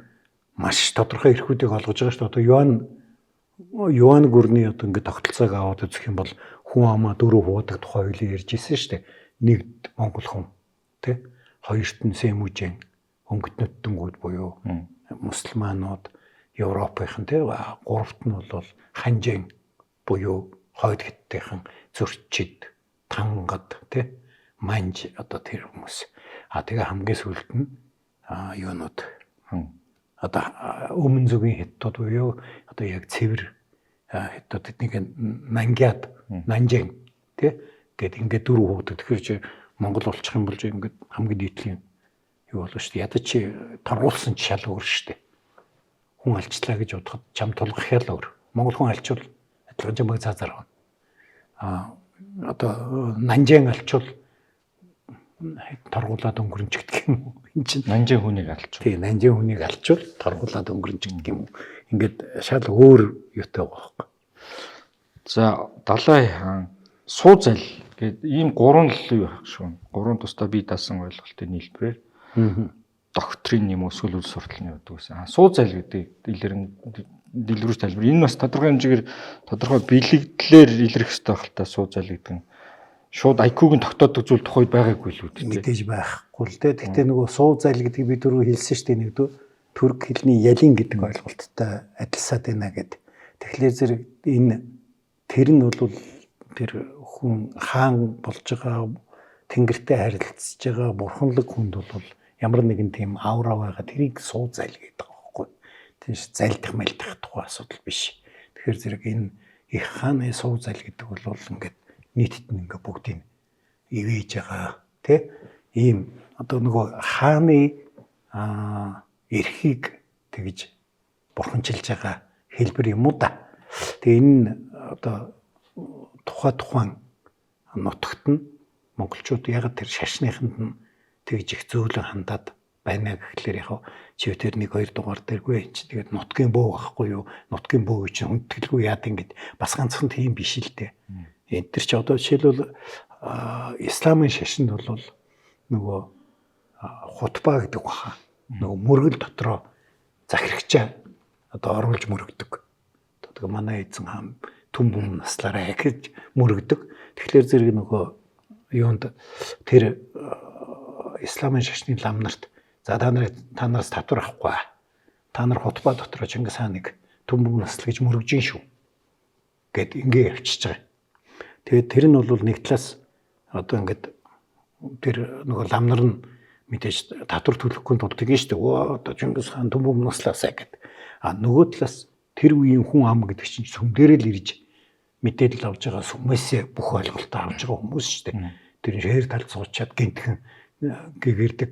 маш тодорхой эрхүүдийг олгож байгаа шүү дээ. Одоо Юан гүрний одоо ингээд тогтолцоог аваад үзэх юм бол хүн амаа дөрөв хуудаг тухай хуулийг ярьж ирсэн шүү дээ. Нэгд монгол хүн тий хоёрт нь Сэмүжэн өнгөтнөттөнгүүд буюу мусульманууд Европынхан тий гуравт нь бол Ханжин буюу хойд хэттийнхэн зөрчид тангад тий манж одоо тэр хүмүүс. Тэгээ хамгийн сүүлд нь юунууд одоо өмнө зүгийн хэттүүд буюу одоо яг цэвэр хэттүүд эднийг Нанжин тий гээд ингээд дөрөв хуудад тэгэхээр чи Монгол болчих юм болж ингээд хамгийн нийтлийн юу болоо шүү дээ. Ядаж чи торгуулсан ч шал өөр шүү дээ. Хүн алчлаа гэж бодоход чам тулгах ял өөр. Монгол хүн алчвал адилхан жамаг цаазаар байна. Одоо Нанжин алчвал торгуулаад өнгөрөнч гэдэг юм уу? Энд чинь Нанжин хүнийг алчвал. Тийм, Нанжин хүнийг алчвал торгуулаад өнгөрөнч гэдэг юм уу? Ингээд шал өөр юутай байгаа байхгүй. За Далай хаан суу зал гэдэг ийм гурван л юу байх шүү. Гурван тусдаа бие даасан ойлголтын нийлбэрээр доктрин юм эсвэл үйл сурталны байдаг гэсэн. Суу зал гэдэг дэлгэрүүлж тайлбар. Энэ бас тодорхой хэмжээгээр тодорхой бэлэгдлэр илэрх хэрэгтэй байх л та суу зал гэдэг нь. Шууд IQ-г нь тогтоодог зүйл тухайд байгаагүй л үү. Мэдээж байхгүй л дээ. Гэхдээ нөгөө суу зал гэдгийг би түрүү хэлсэн шүү дээ нэгдөө түрк хэлний ялин гэдэг ойлголттой адилсаад байна гэд. Тэгэхээр зэрэг энэ тэр нь бол тэр хүн хаан болж байгаа тэнгэртэй харилцаж байгаа бурханлаг хүнд бол ямар нэгэн тийм аура байгаа тэрийг суу зал гэдэг байгаа байхгүй. Тийш залдах мэлдэх тухай асуудал биш. Тэгэхээр зэрэг энэ их хааны суу зал гэдэг бол ингээд нийтэд нь ингээд бүгдийг ивэж байгаа тий ийм одоо нөгөө хааны эрхийг тэгж бурханчилж байгаа хэлбэр юм уу да. Тэгээ энэ одоо тухайн нутагт нь монголчууд яг тэр шашныханд нь тэгж их зөөлөн хандаад байна гэхлээр яг чи тэр 1-2 дугаар дээргүй чи тэгээд нутгийн бөө байхгүй юу нутгийн бөө чинь хүндэтгэлгүй яад ингээд бас ганцхан тийм биш л дээ. Энд тэр чи одоо жишээлбэл исламын шашинд бол нөгөө хутба гэдэг баха нөгөө мөргөл дотроо захирагчаа одоо оруулж мөрөгдөг. Одоо манай эзэн хаан түн бүм наслаарай гэж мөрөгдөг. Тэгэхээр зэрэг нөгөө юунд тэр исламын шашны лам нарт за та нараас татвар авахгүй. Та нар хутба дотроо Чингис хааныг түн бүм насл гэж мөрөгжин шүү. Гэт ингээ явчихж байгаа. Тэгээд тэр нь бол нэг талаас одоо ингээд тэр нөгөө лам нар нь мэдээж татвар төлөхгүй тул тэгэн штэ. Одоо Чингис хаан түн бүм наслаасаа гэд. Нөгөө талаас тэр үеийн хүн ам гэдэг чинь сүм дээрээ л ирж мэдээлэл авж байгаа сүмээсээ бүх ойлголтоо авж байгаа хүмүүс шүү дээ. Тэр шээр талд суучаад гинтхэн гэгэрдэг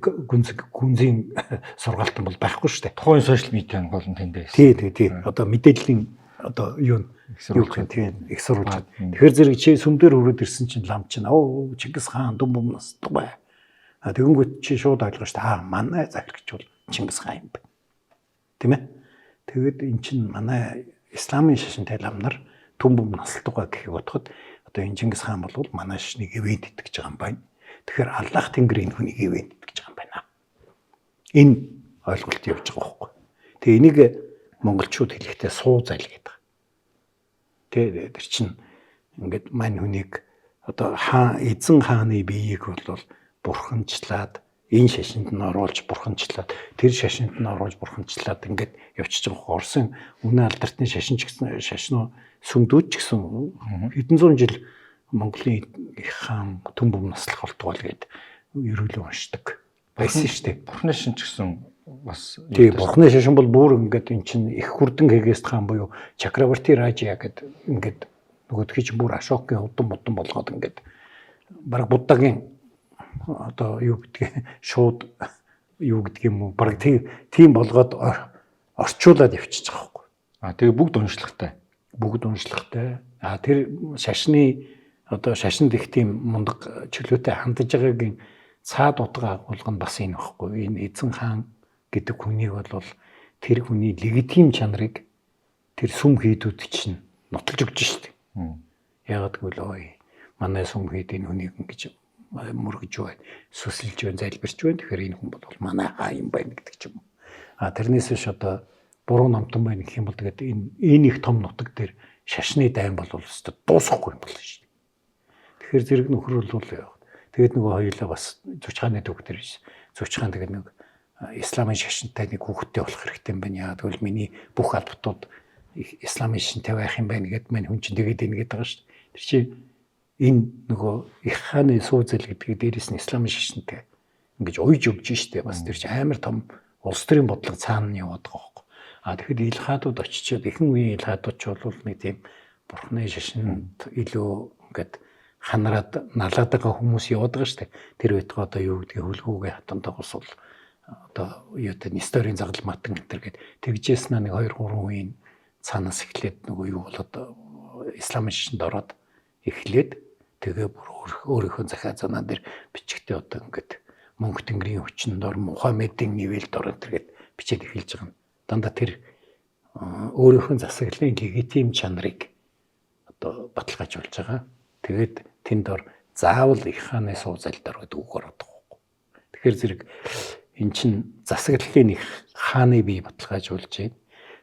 гүнзийн сургаалтан бол байхгүй шүү дээ. Тухайн сошиал медиа болон тэндээс. Тий. Одоо мэдээллийн одоо юу гэх тийм их сурвалж. Тэгэхээр зэрэг чи сүм дээр өрөөд ирсэн чинь лам чинь Чингис хаан дүн бүм насдаг бай. Тэгэнгүүт чи шууд ойлгоо шүү дээ. Манай захирагч бол Чингис хаан юм байна. Тийм ээ. Тэгээд эн чинь манай исламын шашинтай лам нар түн бүм насалдаг гэхийг бодоход одоо энэ Чингис хаан бол манай шашныг ивэнд итгэж байгаа юм байна. Тэгэхээр Аллах Тэнгэр энэ хүнийг ивэнд итгэж байгаа юм байна. Энэ ойлголт явж байгаа байхгүй. Тэгээ энийг монголчууд хэлэхдээ суу зал гэдэг. Тэгээ тэр чинь ингээд мань хүнийг одоо эзэн хааны биеийг бол бурханчлаад энэ шашинд нь оруулж бурханчлаад тэр шашинд нь оруулж бурханчлаад ингээд явчихж байгаа. Орсын үнэ алдартай шашин ч гэсэн шашин сүмдүүд ч гэсэн хэдэн зуун жил Монголын их хаан түн бүм наслах болтгоо л гээд ерөөлөө уншдаг байсан шүү дээ. Бурхны шин ч гэсэн бас Тэгээ бурхны шашин бол бүр ингээд эн чинь их хурдан Хэгест хаан буюу Чакраварти Ража гэдэг ингээд нөгөөдгий чинь бүр Ашокын удам болгоод ингээд бараг Буддагийн одоо юу гэдгийг шууд юу гэдэг юм уу бараг тийм болгоод орчуулад явчихж байгаа байхгүй. Тэгээ бүгд уншлагатай. Бүгд уншлагатай. Тэр шашны одоо шашинд их тийм мундаг чөлөөтэй хандж байгаагийн цаад утга агуулга нь бас энэ байхгүй. Энэ эзэн хаан гэдэг хүнийг бол тэр хүний легитим чанарыг тэр сүм хийдүүд чинь нотолж өгч штеп. Яагаад гэвэл ой манай сүм хийд энэ хүнийг ингэж мөргөж байна, сүсэлж байна, залбирч байна. Тэгэхээр энэ хүн бол манай хаа юм байна гэдэг ч юм уу. Тэрнээс биш одоо буруу намтан байна гэх юм бол тэгээд энэ их том нутаг дээр шашны дайн бол өстой дуусахгүй юм болно шүү дээ. Тэгэхээр зэрэг нөхөр бол яа. Тэгээд нөгөө хоёулаа бас зучхааны төвх дээр зучхаан тэгээд нэг исламын шашинтай нэг хүүхдтэй болох хэрэгтэй юм байна. Яа тэгвэл миний бүх албатууд исламын шашинтай байх юм байна гэдээ мань хүн чинь тэгээд ингэ гэдэг байгаа шүү дээ. Тэр чинь энэ нөгөө их хааны сүүзэл гэдгийг дээрээс нь исламын шашинтай ингэж уйж өгж штэ бас тэр чинь амар том улс төрийн бодлого цаана нь яваад байгаа байхгүй. Тэгэхэд илхаадууд очичоод ихэнх үеийн илхаадууд ч бол нэг тийм бурхны шашинд илүү ингээд ханараад налаад байгаа хүмүүс яваад байгаа штэ. Тэр байтугай одоо юу гэдгийг хөлгүүгээ хатан тогос бол одоо юу гэдэг историйн загалмай матан гэтэр гээд тэгжээснаа нэг 2 3 үеийн цаанаас эхлээд нөгөө юу болоод исламын шашинд ороод эхлээд тэгээ бүр өөрийнхөө захаа занаа дээр бичгтээ одоо ингээд мөнх тэнгэрийн хүчинд ор Мухаммедийн нивэлд орон тэргээд бичээд эхэлж байгаа юм. Дандаа тэр өөрийнхөө засаглалын легитим чанарыг одоо баталгаажуулж байгаа. Тэгээд тэнд ор заавал их хааны сууцалд ор гэдэг үг ороод байгаа юм. Тэгэхээр зэрэг эн чин засаглалын их хааны бий баталгаажуулж байна.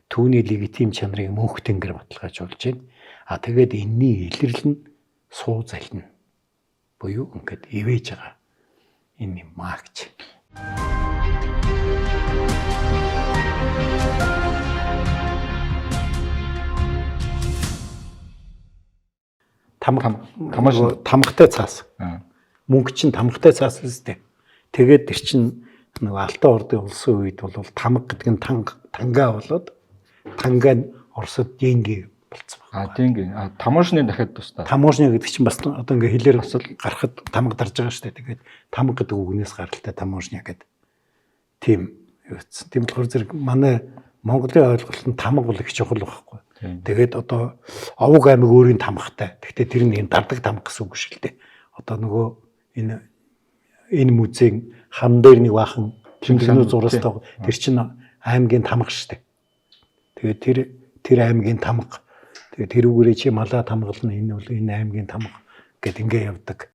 Түүний легитим чанарыг мөнх тэнгэр баталгаажуулж байна. Тэгээд энэний илэрлэл нь суу зална. Буюу ингээд ивэж байгаа. Энэ юм магч. Тамгатай цаас. Мөнгө чинь тамгатай цаас үстэй. Тэгээд тэр чинь нэг Алтан ордын улсын үед бол тамга гэдэг нь тангаа болоод тангаа нь Оросд денги болцсон байна. Денги. Таможны дахиад тусдаа. Таможны гэдэг чинь бас одоо ингээ хэлээр бас гарахад тамга дарж байгаа шүү дээ. Тэгээд тамга гэдэг үгнээс гаралтай таможня гэдэг. Тийм юуц. Тийм болохоор зэрэг манай Монголын ойлголт нь тамга бол их чухал байхгүй. Тэгээд одоо овог аймаг өөрийн тамгатай. Гэхдээ тэр нь дардаг тамга гэсэн үг шүү дээ. Одоо нөгөө энэ музейн хан дээр нэг бахан тэмдэглэнүү зурстай. Тэр чинь аймгийн тамга шүү дээ. Тэгээд тэр аймгийн тамга. Тэгээд тэрүүгээрээ чи малаа тамгална энэ бол энэ аймгийн тамга гэд ингээ явдаг.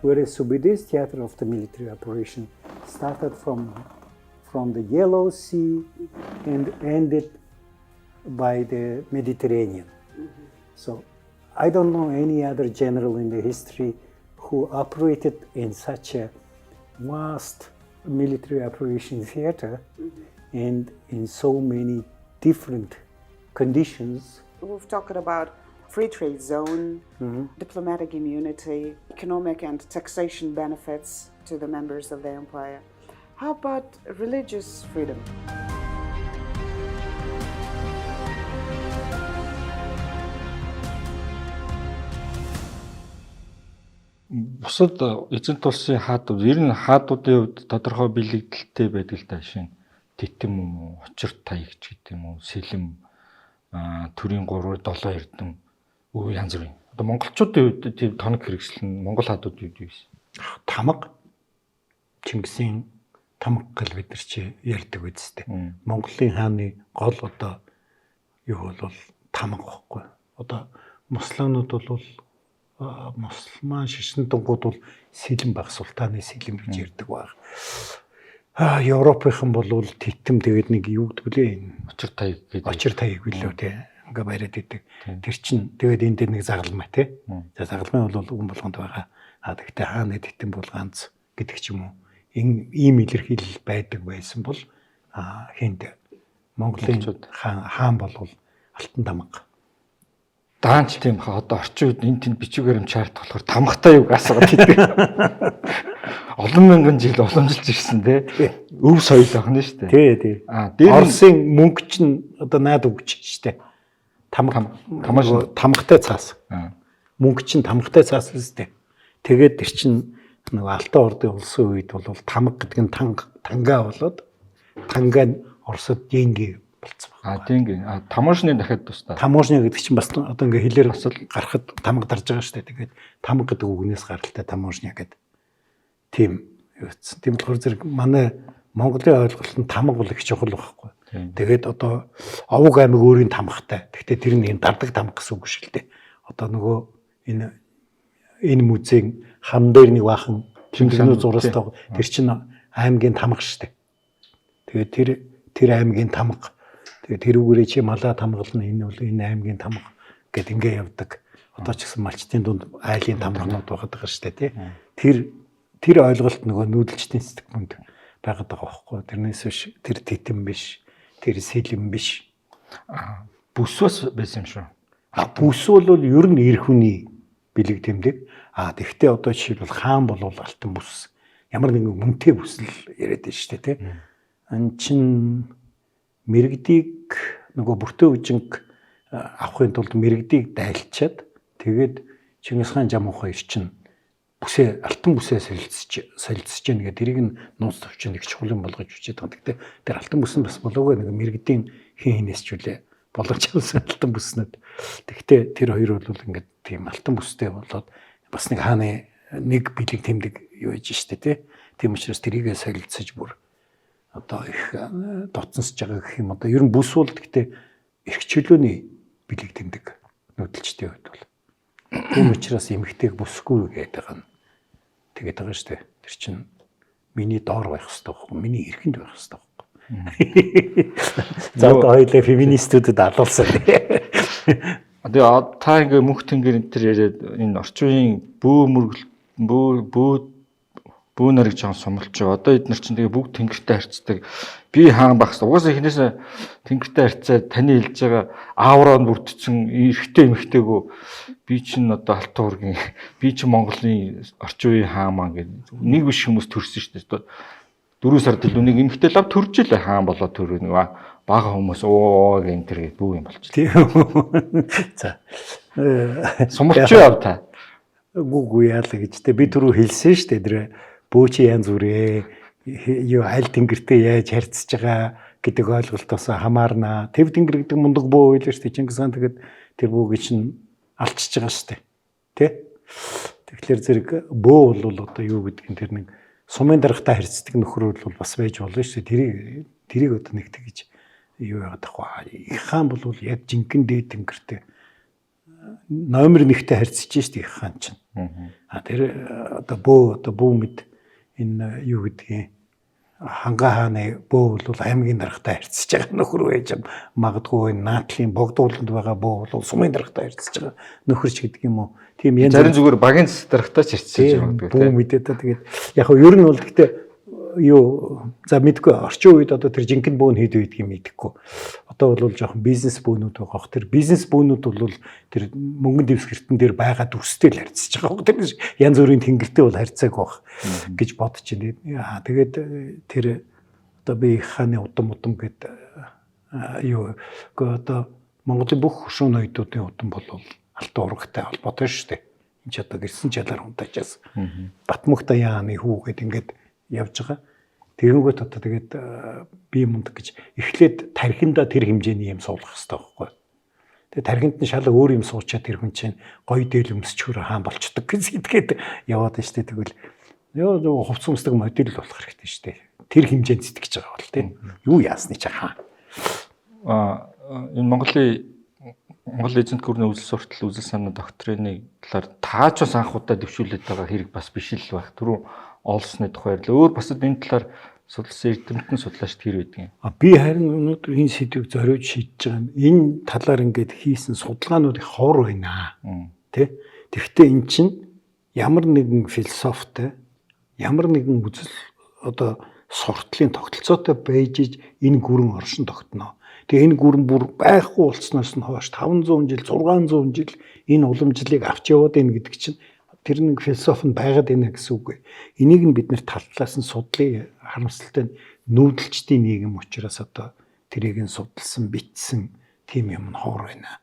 Whereas Subides theater of the military operation started from the Yellow Sea and ended by the Mediterranean. So I don't know any other general in the history who operated in such a vast military operation theater and in so many different conditions. We've talked about free trade zone, diplomatic immunity, economic and taxation benefits to the members of the empire. How about religious freedom? Бусад эзэнт улсын хаадууд ер нь хаадуудын хувьд тодорхой бэлэгдэлтэй байдаг л да шин титэм юм уу, учир таягч гэдэг юм уу, сэлэм төрийн 3 7 эрдэм өө янз бүрийн. Одоо монголчуудын хувьд тийм тоног хэрэгсэл нь монгол хаадууд юу вэ? Тамга Чингисийн тамга гэл бид нар чи ярьдаг үстэй. Монголын хааны гол одоо юу бол тамга байхгүй. Одоо мусламнууд бол мусульман шашин тунгууд бол сэлэм баг султаны сэлэм гэж ярьдаг баг. Европынхан бол титэм тэгээд нэг юу гэдэг лээ энэ Очир таяг гэдэг. Очир таяг билүү те. Ингээ бариад идэг. Тэр чин тэгээд энд дээр нэг загалмай те. За загалмай бол үн болгонд байгаа. Тэгтээ хааны титэм бол ганц гэдэг ч юм уу. Ийм илэрхийлэл байдаг байсан бол хинт Монголын хаан болвол Алтан тамга. Даанч тийм хаа одоо орчин үед энэ тэнд бичүүгээр юм чарт болохоор тамгатай юу асуугаад хэлдэг. Олон мянган жил уламжилж ирсэн те. Өв соёл ахна шүү дээ. Тий. Дээр Оросын мөнгө чинь одоо наад өгч штэ. Тамгатай цаас. Мөнгө чинь тамгатай цаас үстэй. Тэгээд тэр чинь нэг Алтан ордын улсын үед бол тамга гэдэг нь тангаа болоод тангаа нь Оросод деньги болцсон байна. Деньги. Таможны дахиад тусдаа. Таможны гэдэг чинь бас одоо ингээ хэлээр бас гарахад тамга дарж байгаа штэ. Тэгээд тамга гэдэг үгнээс гаралтай таможня гэдэг. Тийм юуц. Тийм болохоор зэрэг манай Монголын ойлголт нь тамга бол их чухал байхгүй. Тэгээд одоо Овог аймаг өөрийн тамгатай. Гэхдээ тэр нь дардаг тамга гэсэн үг шүү дээ. Одоо нөгөө энэ музейн хам дээр нэг баахан тэмдэглэнүү зурстай. Тэр чинь аймгийн тамга шүү дээ. Тэгээд тэр аймгийн тамга. Тэгээд тэрүүгээрээ чи малаа тамгална энэ бол энэ аймгийн тамга гэд ингээ явдаг. Одоо ч гэсэн малчтын дунд айлын тамганууд байгаа шүү дээ, тий. Тэр ойлголт нөгөө нүүдэлчдийн сэтгэмд байгаад байгаа байхгүй. Тэрнээс биш тэр титэм биш. Тэр сэлэм биш. Бүсвэс байсан юм шүү. Бүс бол ер нь эр хүний бэлэг тэмдэг. Тэгвэл одоо жишээлбэл хаан болвол алтан бүс. Ямар нэгэн мөнтэй бүс л яриад байна шүү дээ, тий. Ан чин мэрэгдийг нөгөө бүртөө үжинг авахын тулд мэрэгдийг дайлчаад тэгээд Чингис хаан Жамунхан ир чин алтан бүсээ солилцож гэнэ гэдэг тэрийг нь нууц төвчөнд их чухал юм болгож үчээд байгаа. Гэхдээ тэр алтан бүс нь бас болоогүй нэг мэрэгдийн хинээс ч үлээ болгож авсан алтан бүснүүд. Гэхдээ тэр хоёр бол ингээд тийм алтан бүстэй болоод бас нэг хааны нэг бэлэг тэмдэг юу яж штэ тий. Тийм учраас тэрийгээ солилцож бүр одоо их доцсонсож байгаа гэх юм. Одоо ер нь бүс бол гэхдээ эрх чөлөөний бэлэг тэмдэг нүүдэлчдийн хувьд бол. Тийм учраас эмэгтэйг бүсгүй гэдэг байгаа нь тэгээд байгаа шүү дээ. Тэр чинь миний доор байх хэрэгтэй байхгүй, миний эрхэнд байх хэрэгтэй байхгүй. За одоо хоёулаа феминистүүдэд алуулсан. Одоо та ингээ мөнх тэнгэр энэ төр яриад энэ орчин үеийн бүү нарыг жоон сумлж байгаа. Одоо эдгээр чинь тэгээ бүгд тэнгэртэй харьцдаг. Би хаан багс. Угаасаа эхнээсээ тэнгэртэй харьцаад таны хэлж байгаа аавраа бүрдсэн эрэгтэй эмэгтэйгөө би чинь одоо Алтан уургийн би чинь Монголын орчин үеийн хаан маань гэдэг нэг биш хүмүүс төрсөн шүү дээ. 4 сард л үнийг эмэгтэй лав төрж илээ хаан болоод төрөө нэг бага хүмүүс оо гэн тэр гээд бүү юм болчихлоо. За. Сумлж яав та. Гүг яалаа гэж тэ би түрүү хэлсэн шүү дээ. Тэр бөөчи янз бүрээ юу аль тэнгэртэй яаж харьцаж байгаа гэдэг ойлголтоос хамаарна. Тэв тэнгэр гэдэг мундаг бөө байлаа шүү дээ. Чингис хаан тэгээд тэр бөөгийг чинь алчж байгаа шүү дээ. Тэ? Тэгэхээр зэрэг бөө бол одоо юу гэдгийг тэр нэг сумын даргатай харьцдаг нөхөр бол бас байж болно шүү дээ. Тэрийг одоо нэг тэгж юу яагаад тахгүй. Их хаан бол яг жинхэнэ дээд тэнгэртэй номер 1-тэй харьцаж шүү дээ их хаан чинь. Тэр одоо бөө мэд энэ юу гэдгийг ханга хааны бөө бол аймгийн даргатай харьцаж байгаа нөхөр байж магадгүй энэ наадлын богдууланд байгаа бөө бол сумын даргатай харьцаж байгаа нөхөрч гэдэг юм уу. Тийм янз зарим зүгээр багийн даргатай ч харьцаж байгаа гэдэг. Бөө мэдээд та тэгээд яг нь ер нь бол гэхдээ юу за мэдгүй орчин үед одоо тэр жинхэнэ бөөн хэд үйдгийг мэдэхгүй. Одоо бол жоохон бизнес бөөнүүд байгаа. Тэр бизнес бөөнүүд бол тэр мөнгөн дэвсгэртэн дээр байгаа дүрстэй л харьцаж байгаа. Тэр янз бүрийн тэнгэртэй бол харьцааг байх гэж бодож байна. Тэгээд тэр одоо би хааны удам гэдэг юу одоо Монголын бүх хөшүүн ноёдуудын удам бол Алтан уургатай холбоотой шүү дээ. Энд ч одоо гэрсэн жалаар унтаачаас Батмөх Даяаны хүү гэдэг ингээд явж байгаа. Тэгэнгүүт одоо тэгээд би мундаг гэж эхлээд тархинда тэр хэмжээний юм суулгах хэрэгтэй байхгүй. Тэгээд тархинд нь шал өөр юм суучаад тэр хүн чинь гоё дээл өмсчхөр хаан болчдөг гэж итгээд яваад байна шүү дээ. Тэгвэл ёо хувц өмсдөг модель болох хэрэгтэй шүү дээ. Тэр хэмжээнд сэтгэж байгаа бол тийм. Юу яасны ч хаан. Энэ Монгол эзэнт гүрний үзэл суртал үзэл санаа доктрины талаар тааж бас анх удаа дэвшүүлээд байгаа хэрэг бас биш л байх. Түрүү олсны тухай л өөр бас энэ талаар судалсан эрдэмтэн судлаач тэр байдаг юм. Би харин өнөөдөр энэ сэдвийг зориуд шийдэж байгаа юм. Энэ талаар ингээд хийсэн судалгаанууд их ховор байна. Тэ? Тэгэхдээ эн чинь ямар нэгэн философитой, ямар нэгэн үзэл одоо суртлын тогтолцоотой байж энэ гүрэн оршин тогтноо. Тэгээ энэ гүрэн бүр байхгүй болцсноос нь хойш 500 жил 600 жил энэ уламжлалыг авч яваад байна гэдэг чинь тэр нэг философи нь байгаад байна гэсэн үг. Энийг нь бид нэр талтлаас нь судлаа. Харамсалтай нүүдэлчдийн нийгэм учраас одоо тэрийг нь судалсан, бичсэн тийм юм хоор байна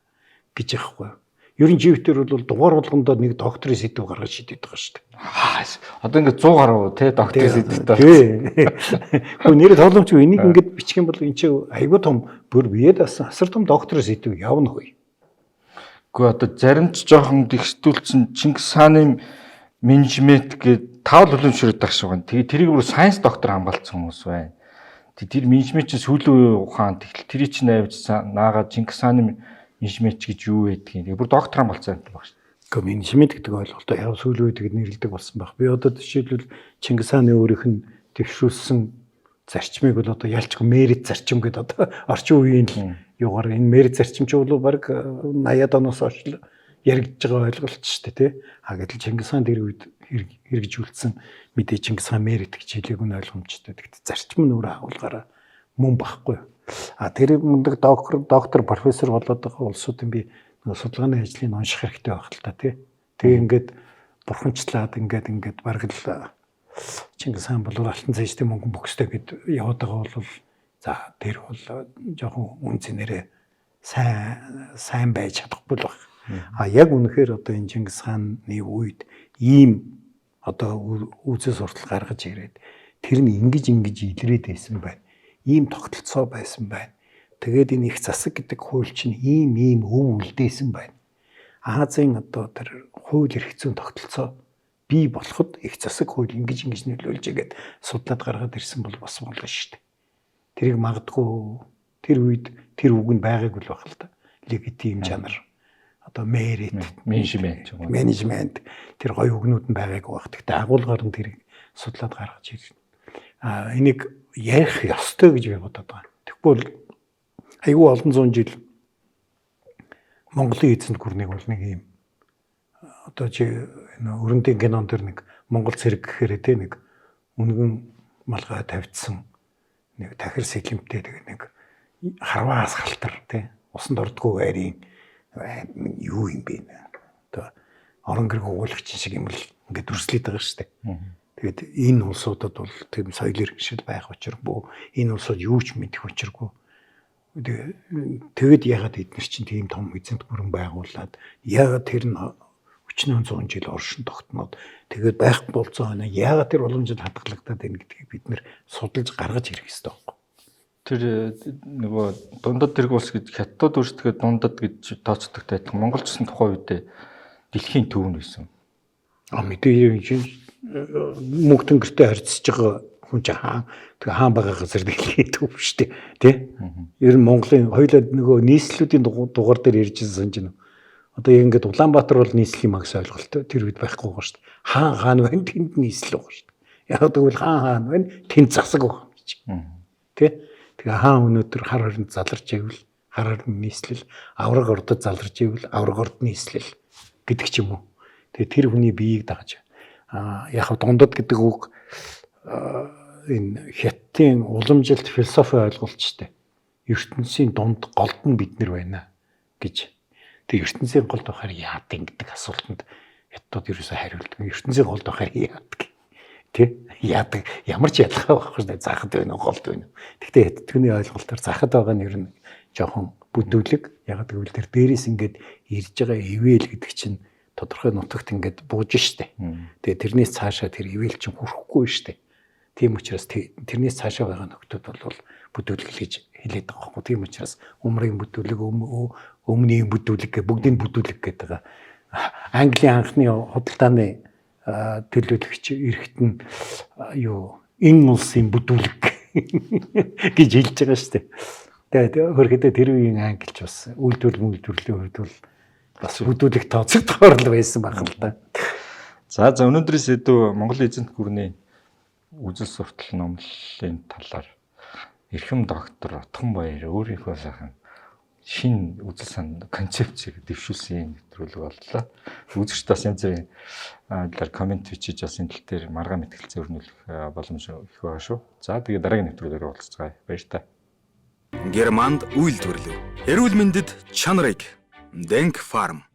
гэж яахгүй. Ер нь живтэр бол дугаар болгондоо нэг докторийн сэдв гаргаж шийдэт байгаа шүү дээ. Одоо ингээд 100 гаруй тий докторийн сэдвтэй. Тий. Хөө нэр тоглоомч энийг ингээд бичих юм бол энэ чинь айгүй том бүр биед асар том докторийн сэдв явна хөөе. Гэхдээ одоо зарим ч жоохон дэгстүүлсэн Чингис хааны менежмент гээд таавал хүлэмжшүүлээд байгаа шиг байна. Тэгээ тэрийг бүр сайенс доктор хамгаалсан хүмүүс байна. Тэр менежмент чинь сүүлийн үеийн ухаан тэгтэл тэрий чинь авч наагаад Чингис хааны менежмент гэж юу байдгийг бүр доктор хамгаалсан юм байна шүү дээ. Гэхдээ менежмент гэдэг ойлголтоо яв сүүлийн үед тэгэд нэрлэдэг болсон баг. Би одоо жишээлбэл Чингис хааны өөрийнх нь төвшүүлсэн зарчмыг бол одоо ялчгүй мерит зарчим гэдэг одоо орчин үеийн л юугаар энэ мерит зарчим ч бол баг 80-аад оноос хойш яригдж байгаа ойлголт шүү дээ тий. Гэтэл Чингис хаан тэр үед хэрэгжүүлсэн мэдээ Чингис хаан мерит гэж хэлээг нь ойлгомжтой. Тэгэхдээ зарчим нь өөрөө агуулгаараа мөн багхгүй. Тэр мундаг доктор профессор болоод байгаа улсуудын би судалгааны ажлыг унших хэрэгтэй байх л та тий. Тэгээ ингээд бурханчлаад ингээд бараг л Чингис хаан бол алтан цайжтай мөнгөн бөхстэй гэд яваад байгаа бол за тэр бол жоохон үнцнэрээ сайн байж чадахгүй л баг. Яг үнэхээр одоо энэ Чингис хааны үед ийм одоо үзэл суртал гаргаж ирээд тэр нь ингэж илрээд байсан байна. Ийм тогтолцоо байсан байна. Тэгээд энэ их засаг гэдэг хууль чинь ийм өв үлдээсэн байна. Азийн одоо тэр хууль эрх зүйн тогтолцоо бий болоход их засаг хууль ингэж нөлөөлж игээд судлаад гаргаад ирсэн бол бас болно шүү дээ. Тэрийг магадгүй тэр үед тэр үг нь байгаагүй л байх л да. Легитим жанр. Одоо мерит, менежмент тэр гоё үгнүүд нь байгаагүй байх. Гэхдээ агуулгаар нь тэрийг судлаад гаргаж ирнэ. Энийг ярих ёстой гэж би бодоод байгаа. Тэгвэл айгүй олон зуун жил Монголын эзэнт гүрнийг бол нэг юм одоо өрөндийн кинон дээр нэг Монгол цэрэг гэхээр тэ нэг үнгэн малгай тавьдсан нэг тахир сэлэмтэй нэг харваас халтар тэ усанд ордгоо байрын юу юм бэ нэ одоо орон гэрэг уулагч шиг юм л ингээд дүрслээд байгаа шүү дээ. Тэгээд энэ улсуудад бол тийм соёл иргэншил байх учиргүй энэ улсууд юу ч мэдэх учиргүй. Тэгээд ягаад эдгээр чинь тийм том эзэнт гүрэн байгуулад ягаад тэр нь 40-100 жил оршин тогтноод тэгээд байх болцоо байна. Яагаад тэр уламжлалт хадгалагдаад байна гэдгийг бид нэр судалж гаргаж ирэх хэрэгтэй байхгүй. Тэр нөгөө дундад тэрэг улс гэж хятад өөрсдөө дундад гэж тооцдог тайлбар Монгол ч гэсэн тухайн үедээ дэлхийн төвөнд байсан. Мэдээ мөнгө тэнгэртэй харьцаж байгаа хүн чинь хаан байгаа газар дэлхийн төв шүү дээ. Тэ? Ер нь Монголын хоёулаа нөгөө нийслэлүүдийн дугаар дээр ярьжсэн чинь одоо ингээд Улаанбаатар бол нийслэл юм агс ойлголттой тэр үед байхгүй байгаа шүү дээ. Хаан байна тэнд нийслэл байгаа шүү дээ. Яг тэгвэл хаан байна тэнд засаг байгаа юм чи. Тэ? Тэгээ хаан өнөөдөр хар хоринд заларч ивэл хар хорин нийслэл, авраг ордод заларч ивэл авраг орд нийслэл гэдэг ч юм уу. Тэгээ тэр хүний биеийг дагаж яг дундад гэдэг үг энэ хятадын уламжилт философи ойлголтчтой. ертөнцийн дунд голд нь бид нар байна гэж. Тэгээ ертөнцийн голд байхаар яадаг гэдэг асуултанд хятад ерөөсөө хариулдаг. ертөнцийн голд байхаар яадаг. Тэ? Яадаг. Ямар ч ялгаа байхгүй шүү дээ. Захад байна уу, голд байна уу. Гэхдээ хятадны ойлголтоор захад байгаа нь ер нь жоохон бүдүүлэг. Яг гэвэл тэр дээрээс ингээд ирж байгаа ивэл гэдэг чинь тодорхой нутагт ингээд бууж штэ. Тэгээ тэрнээс цаашаа тэр ивэл чинь хүрэхгүй штэ. Тийм учраас тэрнээс цаашаа байгаа нөхдүүд бол бүдүүлэг гэж хэлээд байгаа байхгүй. Тийм учраас умрын бүдүүлэг, өмнөний бүдүүлэг гэх бүгдийн бүдүүлэг гэдэг байгаа. Английн анхны худалдааны төлөөлөгч эрэхт нь юу энэ улсын бүдүүлэг гэж хэлж байгаа штэ. Тэгээд хөргөдөө тэр үеийн англич бас үйлдвэрлэлийн хувьд бол бас бүдүүлэг тооцогдохоор л байсан баг л да. За өнөөдрийн сэдв Монгол эзэнт гүрний үзэл суртал номлолын талаар эрхэм доктор Отгонбаяр өөрийнхөө сайхан шинэ үзэл санаа концепцийг дэвшүүлсэн нэвтрүүлэг боллоо. Үзэгчд бас янз бүрийн талаар комент бичиж бас энэ тал дээр маргаан мэтгэлцээ өрнүүлэх боломж их байгаа шүү. За тэгээд дараагийн нэвтрүүлгээр уулзцгаая. Баяр та. Германд үйлдвэрлэв. Эрүүл мэндэд чанарыг Denk Farm.